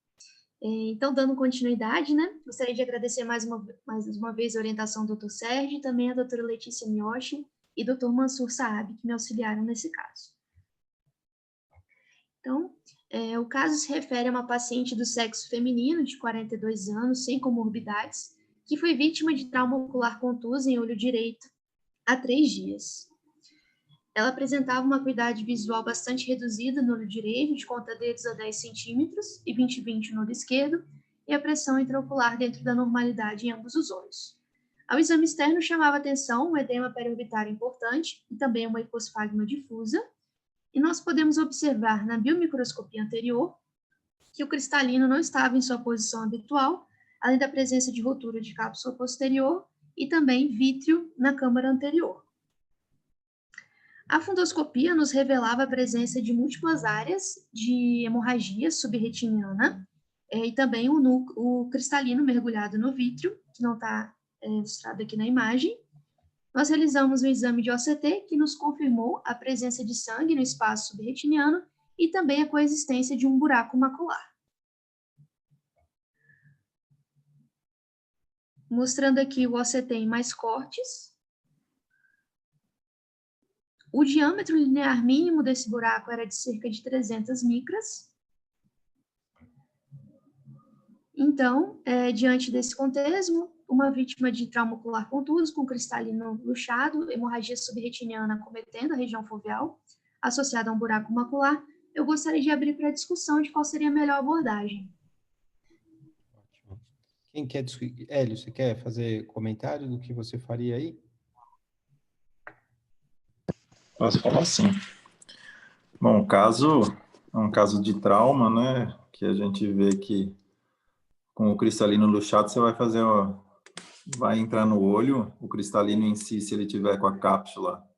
Então, dando continuidade, né? Gostaria de agradecer mais uma vez a orientação do doutor Sérgio e também a doutora Letícia Miyoshi e doutor Mansur Saab, que me auxiliaram nesse caso. Então, o caso se refere a uma paciente do sexo feminino de 42 anos, sem comorbidades, que foi vítima de trauma ocular contuso em olho direito há 3 dias. Ela apresentava uma acuidade visual bastante reduzida no olho direito, de conta-dedos a 10 centímetros e 20/20 no olho esquerdo, e a pressão intraocular dentro da normalidade em ambos os olhos. Ao exame externo chamava atenção um edema periorbitário importante e também uma hiposfagma difusa, e nós podemos observar na biomicroscopia anterior que o cristalino não estava em sua posição habitual, além da presença de rotura de cápsula posterior e também vítreo na câmara anterior. A fundoscopia nos revelava a presença de múltiplas áreas de hemorragia subretiniana e também o cristalino mergulhado no vítreo, que não está ilustrado aqui na imagem. Nós realizamos um exame de OCT que nos confirmou a presença de sangue no espaço subretiniano e também a coexistência de um buraco macular. Mostrando aqui o OCT em mais cortes. O diâmetro linear mínimo desse buraco era de cerca de 300 micras. Então, diante desse contexto, uma vítima de trauma ocular contuso com cristalino luxado, hemorragia subretiniana acometendo a região foveal, associada a um buraco macular, eu gostaria de abrir para a discussão de qual seria a melhor abordagem. Ótimo. Quem quer discutir? Hélio, você quer fazer comentário do que você faria aí? Posso falar sim. Bom, o caso é um caso de trauma, né? Que a gente vê que com o cristalino luxado você vai entrar no olho, o cristalino em si, se ele tiver com a cápsula,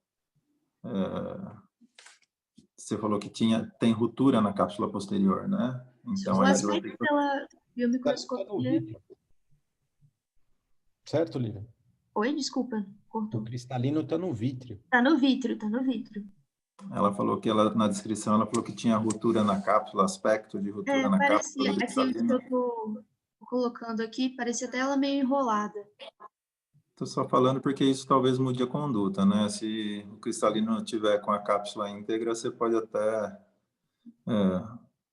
você falou que tem ruptura na cápsula posterior, né? Então aí você vai ter que... pela biomicroscopia. Certo, Lívia? Oi, desculpa, cortou. O cristalino está no vítreo. Está no vítreo, está no vítreo. Ela falou que na descrição ela falou que tinha ruptura na cápsula, aspecto de ruptura na cápsula. Parecia, aqui eu estou colocando aqui, parecia até ela meio enrolada. Estou só falando porque isso talvez mude a conduta, né? Se o cristalino tiver com a cápsula íntegra, você pode até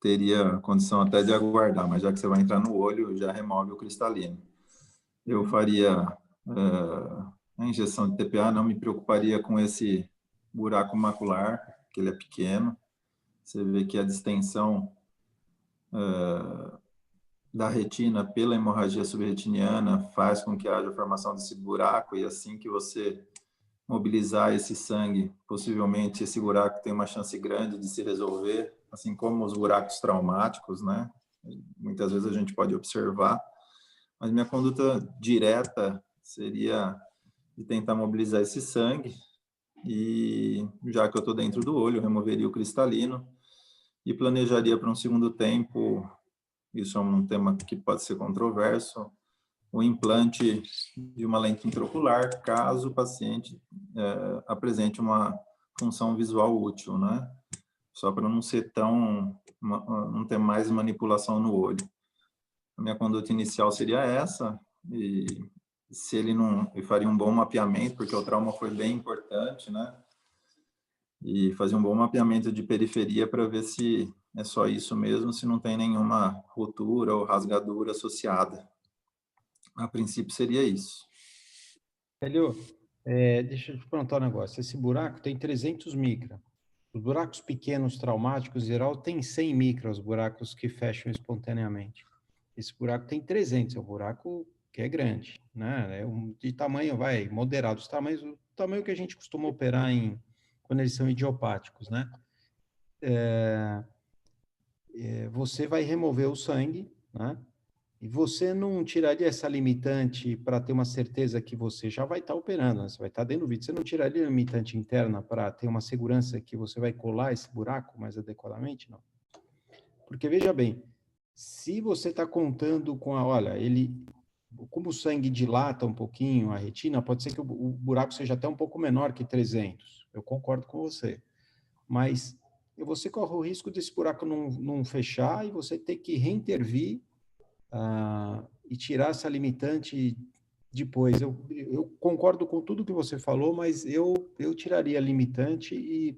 teria condição até de aguardar, mas já que você vai entrar no olho, já remove o cristalino. Eu faria a injeção de TPA, não me preocuparia com esse buraco macular, que ele é pequeno. Você vê que a distensão da retina pela hemorragia subretiniana faz com que haja a formação desse buraco, e assim que você mobilizar esse sangue, possivelmente esse buraco tem uma chance grande de se resolver, assim como os buracos traumáticos, né? Muitas vezes a gente pode observar, mas minha conduta direta seria de tentar mobilizar esse sangue, e já que eu estou dentro do olho, removeria o cristalino e planejaria para um segundo tempo, isso é um tema que pode ser controverso, o implante de uma lente intraocular, caso o paciente apresente uma função visual útil, né? Só para não ser não ter mais manipulação no olho. A minha conduta inicial seria essa, e se ele não... Eu faria um bom mapeamento, porque o trauma foi bem importante, né? E fazer um bom mapeamento de periferia para ver se é só isso mesmo, se não tem nenhuma ruptura ou rasgadura associada. A princípio seria isso. Hélio, deixa eu te perguntar um negócio. Esse buraco tem 300 micra. Os buracos pequenos traumáticos, em geral, tem 100 micra, os buracos que fecham espontaneamente. Esse buraco tem 300, é um buraco que é grande, né? É de tamanho, moderado, o tamanho que a gente costuma operar quando eles são idiopáticos, né? Você vai remover o sangue, né? E você não tiraria essa limitante para ter uma certeza que você já vai estar operando, né? Você vai estar dentro do vídeo. Você não tiraria a limitante interna para ter uma segurança que você vai colar esse buraco mais adequadamente? Não. Porque, veja bem, se você está contando com olha, como o sangue dilata um pouquinho a retina, pode ser que o buraco seja até um pouco menor que 300. Eu concordo com você. Mas você corre o risco desse buraco não fechar e você ter que reintervir e tirar essa limitante depois. Eu concordo com tudo que você falou, mas eu tiraria a limitante e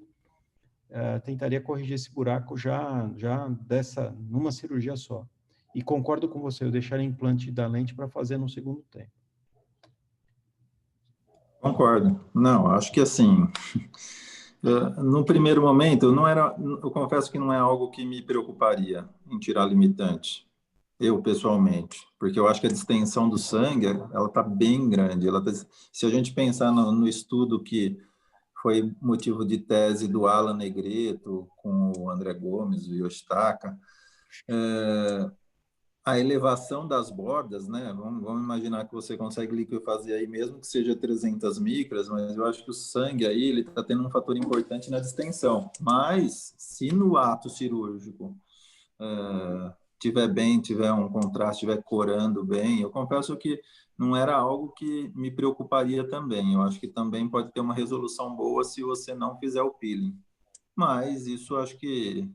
tentaria corrigir esse buraco já numa cirurgia só. E concordo com você, eu deixaria implante da lente para fazer no segundo tempo. Concordo. Não, acho que assim, no primeiro momento, eu confesso que não é algo que me preocuparia em tirar limitante. Eu, pessoalmente, porque eu acho que a distensão do sangue, ela está bem grande. Se a gente pensar no estudo que foi motivo de tese do Alan Negreto com o André Gomes, o Yoshitaka, a elevação das bordas, né? Vamos imaginar que você consegue liquefazer aí, mesmo que seja 300 micras, mas eu acho que o sangue aí, ele está tendo um fator importante na distensão. Mas, se no ato cirúrgico tiver bem, tiver um contraste, tiver corando bem, eu confesso que não era algo que me preocuparia também. Eu acho que também pode ter uma resolução boa se você não fizer o peeling. Mas isso eu acho que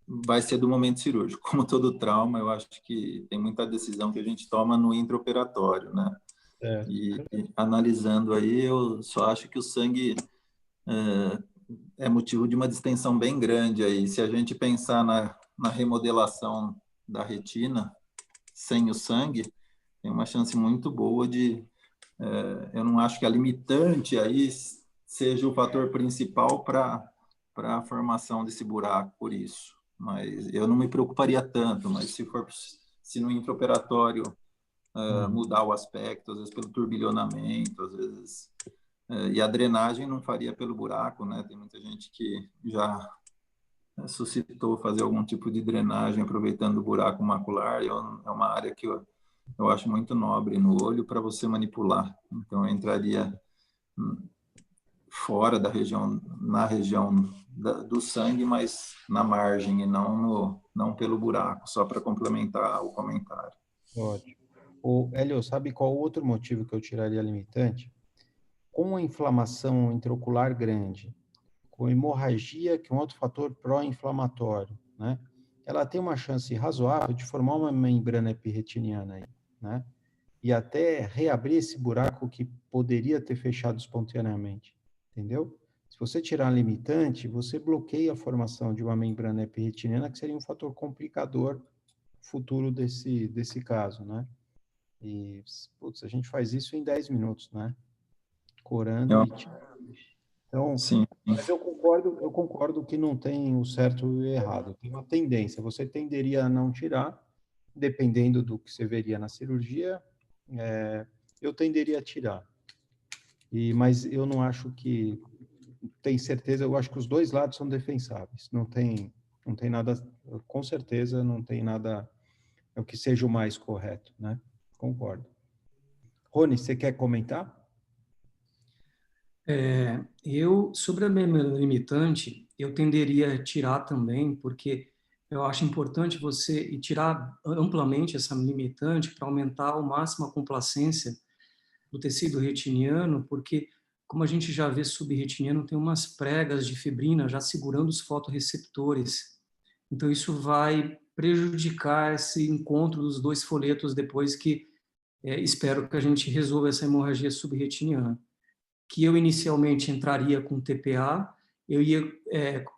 vai ser do momento cirúrgico. Como todo trauma, eu acho que tem muita decisão que a gente toma no intraoperatório, né? E analisando aí, eu só acho que o sangue é motivo de uma distensão bem grande aí. Se a gente pensar na remodelação da retina sem o sangue, tem uma chance muito boa eu não acho que a limitante aí seja o fator principal para a formação desse buraco, por isso. Mas eu não me preocuparia tanto, mas se no intraoperatório mudar o aspecto, às vezes pelo turbilhonamento, às vezes... e a drenagem não faria pelo buraco, né? Tem muita gente que já suscitou fazer algum tipo de drenagem aproveitando o buraco macular, e é uma área que eu acho muito nobre no olho para você manipular. Então, eu entraria fora da região, na região do sangue, mas na margem e não pelo buraco, só para complementar o comentário. Ótimo. Hélio, sabe qual outro motivo que eu tiraria limitante? Com a inflamação intraocular grande, com hemorragia, que é um outro fator pró-inflamatório, né? Ela tem uma chance razoável de formar uma membrana epirretiniana aí, né? E até reabrir esse buraco que poderia ter fechado espontaneamente, entendeu? Se você tirar a limitante, você bloqueia a formação de uma membrana epirretiniana, que seria um fator complicador futuro desse caso, né? E, putz, a gente faz isso em 10 minutos, né? Corando Então, sim. Mas eu concordo que não tem o certo e o errado. Tem uma tendência. Você tenderia a não tirar, dependendo do que você veria na cirurgia, eu tenderia a tirar. Mas eu não acho que tem certeza, eu acho que os dois lados são defensáveis. Não tem nada, com certeza não tem nada o que seja o mais correto, né? Concordo. Rony, você quer comentar? Sobre a membrana limitante, eu tenderia a tirar também, porque eu acho importante você tirar amplamente essa limitante para aumentar ao máximo a complacência do tecido retiniano, porque, como a gente já vê, subretiniano tem umas pregas de fibrina já segurando os fotorreceptores. Então, isso vai prejudicar esse encontro dos dois folhetos depois que espero que a gente resolva essa hemorragia subretiniana. Que eu inicialmente entraria com TPA, eu ia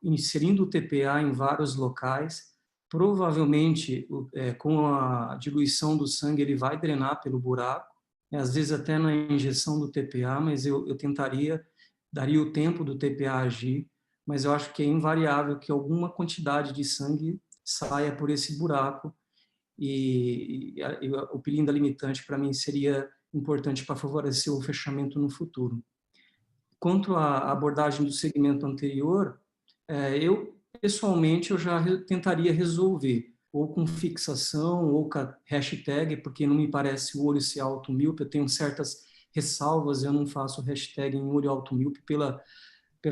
inserindo o TPA em vários locais, provavelmente com a diluição do sangue ele vai drenar pelo buraco, às vezes até na injeção do TPA, mas eu daria o tempo do TPA agir, mas eu acho que é invariável que alguma quantidade de sangue saia por esse buraco, e o peeling da limitante, para mim, seria importante para favorecer o fechamento no futuro. Quanto à abordagem do segmento anterior, pessoalmente, eu já tentaria resolver, ou com fixação, ou com a hashtag, porque não me parece o olho ser auto-míope, eu tenho certas ressalvas, eu não faço hashtag em olho auto-míope pela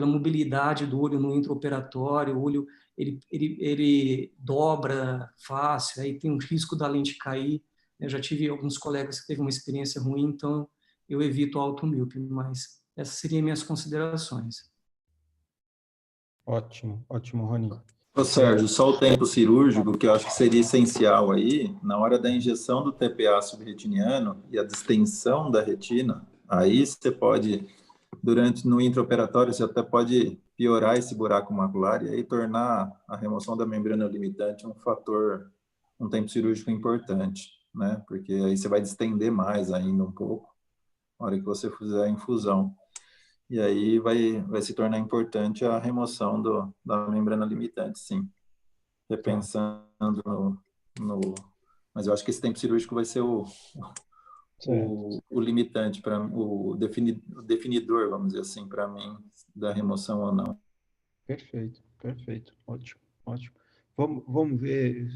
mobilidade do olho no intraoperatório, o olho ele dobra fácil, aí tem o risco da lente cair. Eu já tive alguns colegas que teve uma experiência ruim, então eu evito o auto-míope, mas essas seriam minhas considerações. Ótimo, ótimo, Rony. Ô, Sérgio, só o tempo cirúrgico, que eu acho que seria essencial aí, na hora da injeção do TPA subretiniano e a distensão da retina, aí você pode, no intraoperatório, você até pode piorar esse buraco macular e aí tornar a remoção da membrana limitante um tempo cirúrgico importante, né? Porque aí você vai distender mais ainda um pouco, na hora que você fizer a infusão. E aí vai se tornar importante a remoção da membrana limitante, sim. Repensando mas eu acho que esse tempo cirúrgico vai ser o limitante, o definidor, vamos dizer assim, para mim, da remoção ou não. Perfeito, perfeito. Ótimo, ótimo. Vamos ver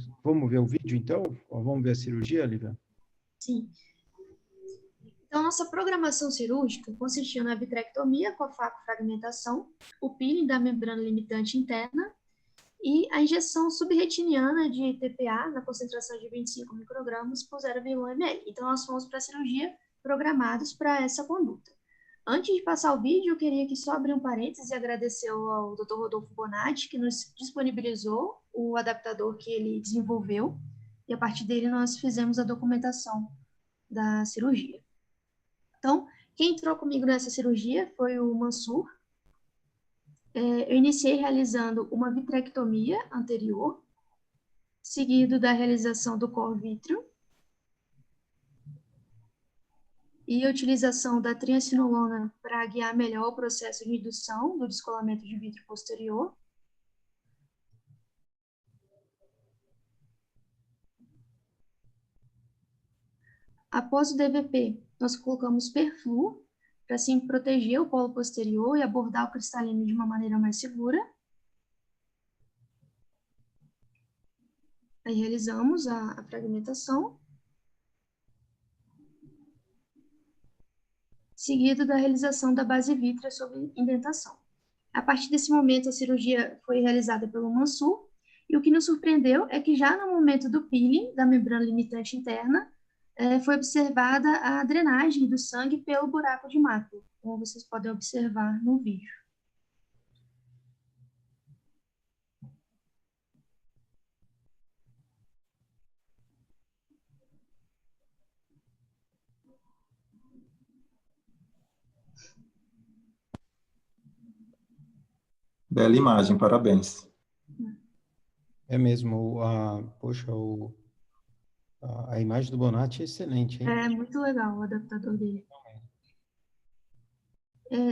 o vídeo, então? Ou vamos ver a cirurgia, Lívia? Sim. Então, nossa programação cirúrgica consistiu na vitrectomia com a facofragmentação, o peeling da membrana limitante interna e a injeção subretiniana de TPA na concentração de 25 microgramas por 0,1 ml. Então, nós fomos para a cirurgia programados para essa conduta. Antes de passar o vídeo, eu queria aqui só abrir um parênteses e agradecer ao Dr. Rodolfo Bonatti, que nos disponibilizou o adaptador que ele desenvolveu, e a partir dele nós fizemos a documentação da cirurgia. Então, quem entrou comigo nessa cirurgia foi o Mansur. Eu iniciei realizando uma vitrectomia anterior, seguido da realização do cor-vítreo e a utilização da triacinolona para guiar melhor o processo de indução do descolamento de vítreo posterior. Após o DVP, nós colocamos perflu para assim proteger o polo posterior e abordar o cristalino de uma maneira mais segura. Aí realizamos a fragmentação, seguido da realização da base vítrea sob indentação. A partir desse momento, a cirurgia foi realizada pelo Mansur, e o que nos surpreendeu é que já no momento do peeling da membrana limitante interna, foi observada a drenagem do sangue pelo buraco de mácula, como vocês podem observar no vídeo. Bela imagem, parabéns. É mesmo, a imagem do Bonatti é excelente, hein? É muito legal o adaptador dele.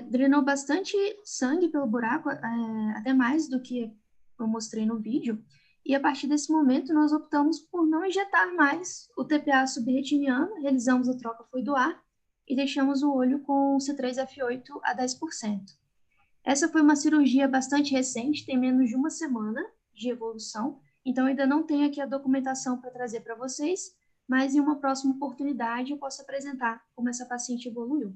Drenou bastante sangue pelo buraco, até mais do que eu mostrei no vídeo, e a partir desse momento nós optamos por não injetar mais o TPA subretiniano, realizamos a troca fluidoar e deixamos o olho com C3F8 a 10%. Essa foi uma cirurgia bastante recente, tem menos de uma semana de evolução, então ainda não tenho aqui a documentação para trazer para vocês, mas em uma próxima oportunidade eu posso apresentar como essa paciente evoluiu.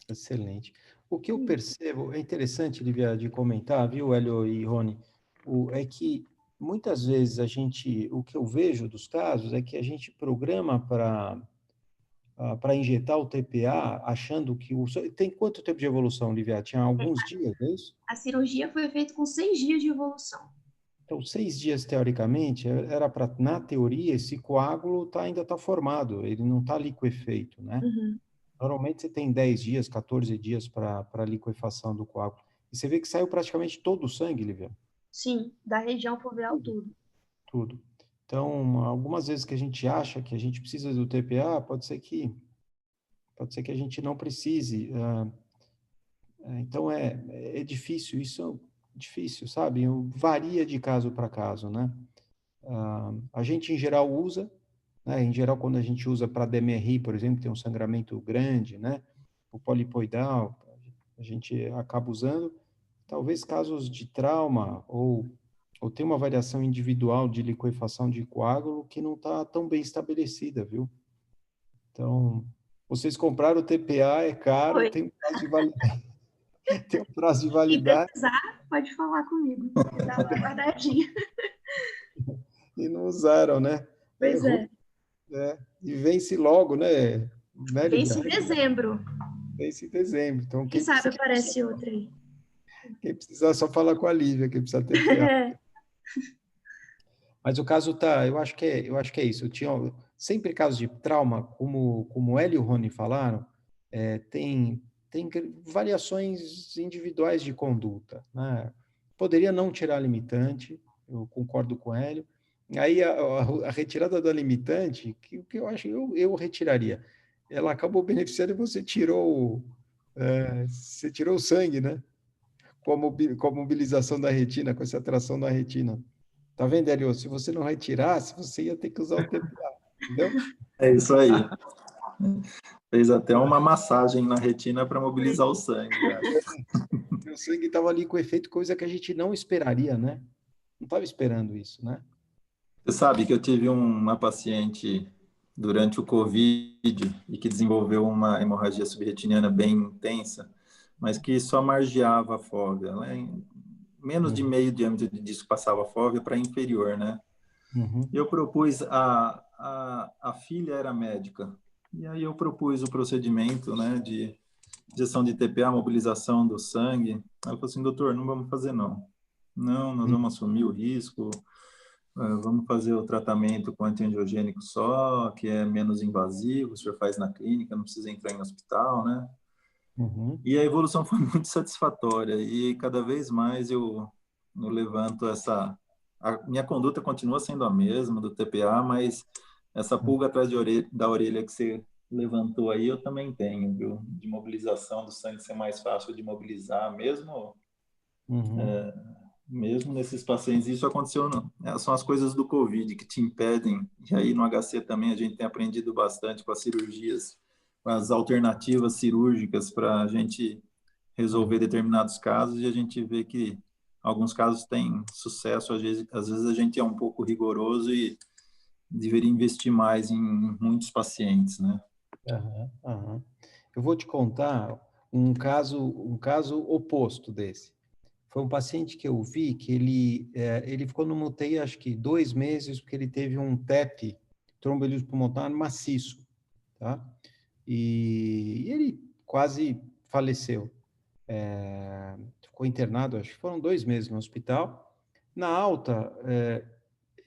Excelente. O que eu percebo, é interessante, Lívia, de comentar, viu, Hélio e Rony, é que muitas vezes o que eu vejo dos casos é que a gente programa para injetar o TPA, achando que tem quanto tempo de evolução, Lívia? Tinha alguns dias, é isso? A cirurgia foi feita com 6 dias de evolução. Então, 6 dias, teoricamente, era para, na teoria, esse coágulo ainda está formado, ele não está liquefeito, né? Uhum. Normalmente você tem 10 dias, 14 dias para liquefação do coágulo. E você vê que saiu praticamente todo o sangue, Lívia? Sim, da região foveal tudo. Tudo. Então, algumas vezes que a gente acha que a gente precisa do TPA, pode ser que a gente não precise. Então, é difícil, isso é difícil, sabe? Varia de caso para caso, né? A gente, em geral, usa, né? Em geral, quando a gente usa para DMRI, por exemplo, tem um sangramento grande, né? O polipoidal, a gente acaba usando. Talvez casos de trauma ou tem uma variação individual de liquefação de coágulo que não está tão bem estabelecida, viu? Então, vocês compraram o TPA, é caro, Foi. tem um prazo de validade. Tem um prazo de Se validade precisar, pode falar comigo. Tá lá guardadinho. e não usaram, né? Pois é. E vence logo, né? Vence em dezembro. Vence em dezembro. Então, Quem sabe aparece outra aí. quem precisar, só falar com a Lívia, que precisa TPA. Mas o caso tá, eu acho que é isso. Eu tinha sempre casos de trauma, como o Hélio e o Rony falaram, tem variações individuais de conduta, né? Poderia não tirar a limitante, eu concordo com o Hélio. Aí a retirada da limitante, que eu acho, eu retiraria. Ela acabou beneficiando e você tirou o sangue, né? Com a mobilização da retina, com essa atração da retina. Tá vendo, Hélio? Se você não retirasse, você ia ter que usar o TPA, entendeu? É isso aí. Fez até uma massagem na retina para mobilizar o sangue, acho. O sangue estava ali com efeito, coisa que a gente não esperaria, né? Não estava esperando isso, né? Você sabe que eu tive uma paciente durante o Covid e que desenvolveu uma hemorragia subretiniana bem intensa, mas que só margeava a fóvea. Ela menos de meio diâmetro de disco passava a fóvea para inferior, né? Uhum. Eu propus, a filha era médica, e aí eu propus o procedimento, né, de injeção de TPA, mobilização do sangue. Ela falou assim, doutor, não vamos fazer não. Não, nós vamos assumir o risco, vamos fazer o tratamento com antiangiogênico só, que é menos invasivo, o senhor faz na clínica, não precisa entrar em hospital, né? Uhum. E a evolução foi muito satisfatória, e cada vez mais eu levanto essa... A minha conduta continua sendo a mesma do TPA, mas essa pulga atrás da orelha que você levantou aí, eu também tenho, viu? De mobilização do sangue ser mais fácil de mobilizar, mesmo nesses pacientes. Isso aconteceu, são as coisas do Covid que te impedem, e aí no HC também a gente tem aprendido bastante com as cirurgias, com as alternativas cirúrgicas para a gente resolver determinados casos, e a gente vê que alguns casos têm sucesso, às vezes a gente é um pouco rigoroso e deveria investir mais em muitos pacientes, né? Eu vou te contar um caso oposto desse. Foi um paciente que eu vi que ele ficou no UTI acho que 2 meses porque ele teve um TEP, tromboembolismo pulmonar maciço, tá? E ele quase faleceu. Ficou internado, acho que foram 2 meses no hospital. Na alta,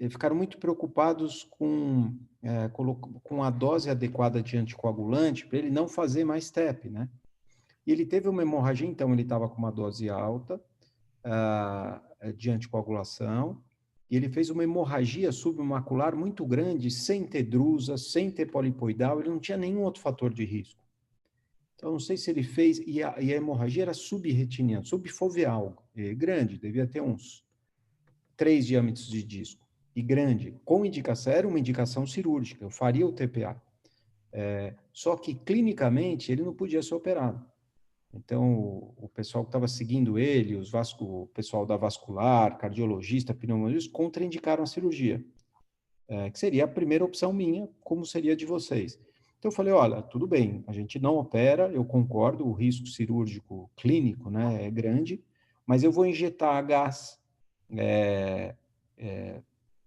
ficaram muito preocupados com a dose adequada de anticoagulante para ele não fazer mais TEP, né? E ele teve uma hemorragia, então ele estava com uma dose alta de anticoagulação, e ele fez uma hemorragia submacular muito grande, sem ter drusa, sem ter polipoidal, ele não tinha nenhum outro fator de risco. Então, não sei se ele fez, e a hemorragia era subretiniana, subfoveal, grande, devia ter uns 3 diâmetros de disco, e grande, com indicação, era uma indicação cirúrgica, eu faria o TPA. Só que, clinicamente, ele não podia ser operado. Então, o pessoal que estava seguindo ele, o pessoal da vascular, cardiologista, pneumologista, contraindicaram a cirurgia, que seria a primeira opção minha, como seria de vocês. Então, eu falei, olha, tudo bem, a gente não opera, eu concordo, o risco cirúrgico clínico, né, é grande, mas eu vou injetar gás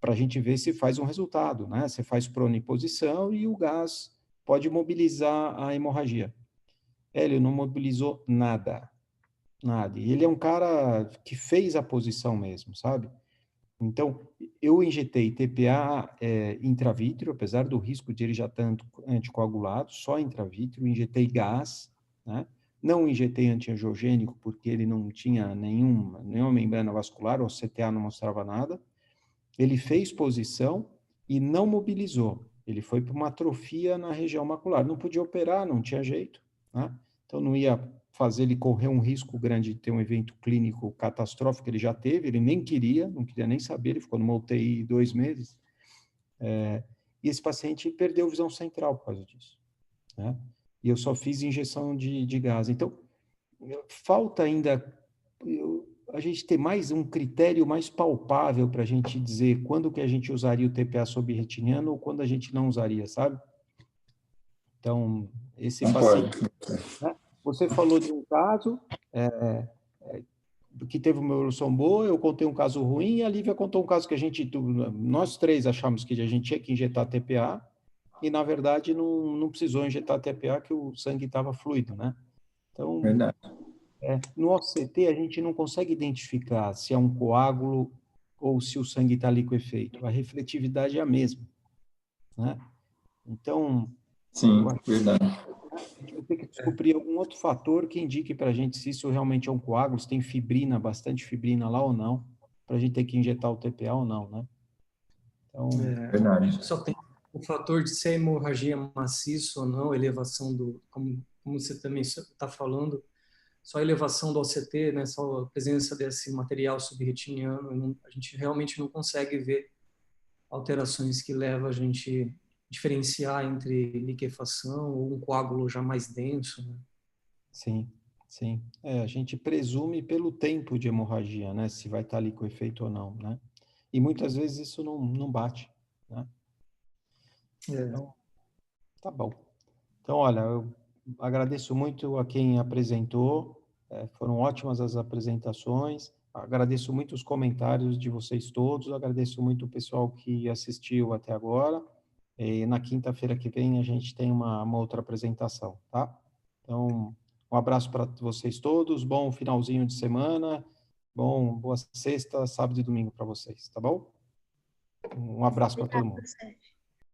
para a gente ver se faz um resultado, né? Você faz proniposição e o gás pode mobilizar a hemorragia. Ele não mobilizou nada. E ele é um cara que fez a posição mesmo, sabe? Então, eu injetei TPA intravítero, apesar do risco de ele já estar anticoagulado, só intravítero, injetei gás, né? Não injetei antiangiogênico porque ele não tinha nenhuma membrana vascular, o CTA não mostrava nada. Ele fez posição e não mobilizou. Ele foi para uma atrofia na região macular. Não podia operar, não tinha jeito, né? Então, não ia fazer ele correr um risco grande de ter um evento clínico catastrófico, ele já teve, ele nem queria, não queria nem saber, ele ficou numa UTI 2 meses, e esse paciente perdeu visão central por causa disso, né? E eu só fiz injeção de gás. Então, falta ainda a gente ter mais um critério mais palpável para a gente dizer quando que a gente usaria o TPA subretiniano ou quando a gente não usaria, sabe? Então, esse paciente... Né? Você falou de um caso que teve uma evolução boa, eu contei um caso ruim e a Lívia contou um caso que nós 3 achamos que a gente tinha que injetar TPA e, na verdade, não precisou injetar TPA, que o sangue estava fluido, né? Então, Verdade. no OCT, a gente não consegue identificar se é um coágulo ou se o sangue está ali com efeito. A refletividade é a mesma, né? Então, Sim, verdade. a gente vai ter que descobrir algum outro fator que indique para a gente se isso realmente é um coágulo, se tem fibrina, bastante fibrina lá ou não, para a gente ter que injetar o TPA ou não, né? Então, Verdade. Só tem o fator de ser hemorragia maciça ou não, elevação como você também está falando, só a elevação do OCT, né, só a presença desse material subretiniano, a gente realmente não consegue ver alterações que levam a gente diferenciar entre liquefação ou um coágulo já mais denso, né? sim, sim. A gente presume pelo tempo de hemorragia, né, se vai estar ali com efeito ou não, né? E muitas vezes isso não bate, né? Então, tá bom. Então, olha, eu agradeço muito a quem apresentou, foram ótimas as apresentações, agradeço muito os comentários de vocês todos, agradeço muito o pessoal que assistiu até agora, e na quinta-feira que vem a gente tem uma outra apresentação, tá? Então, um abraço para vocês todos, bom finalzinho de semana, boa sexta, sábado e domingo para vocês, tá bom? Um abraço para todo mundo. Obrigada,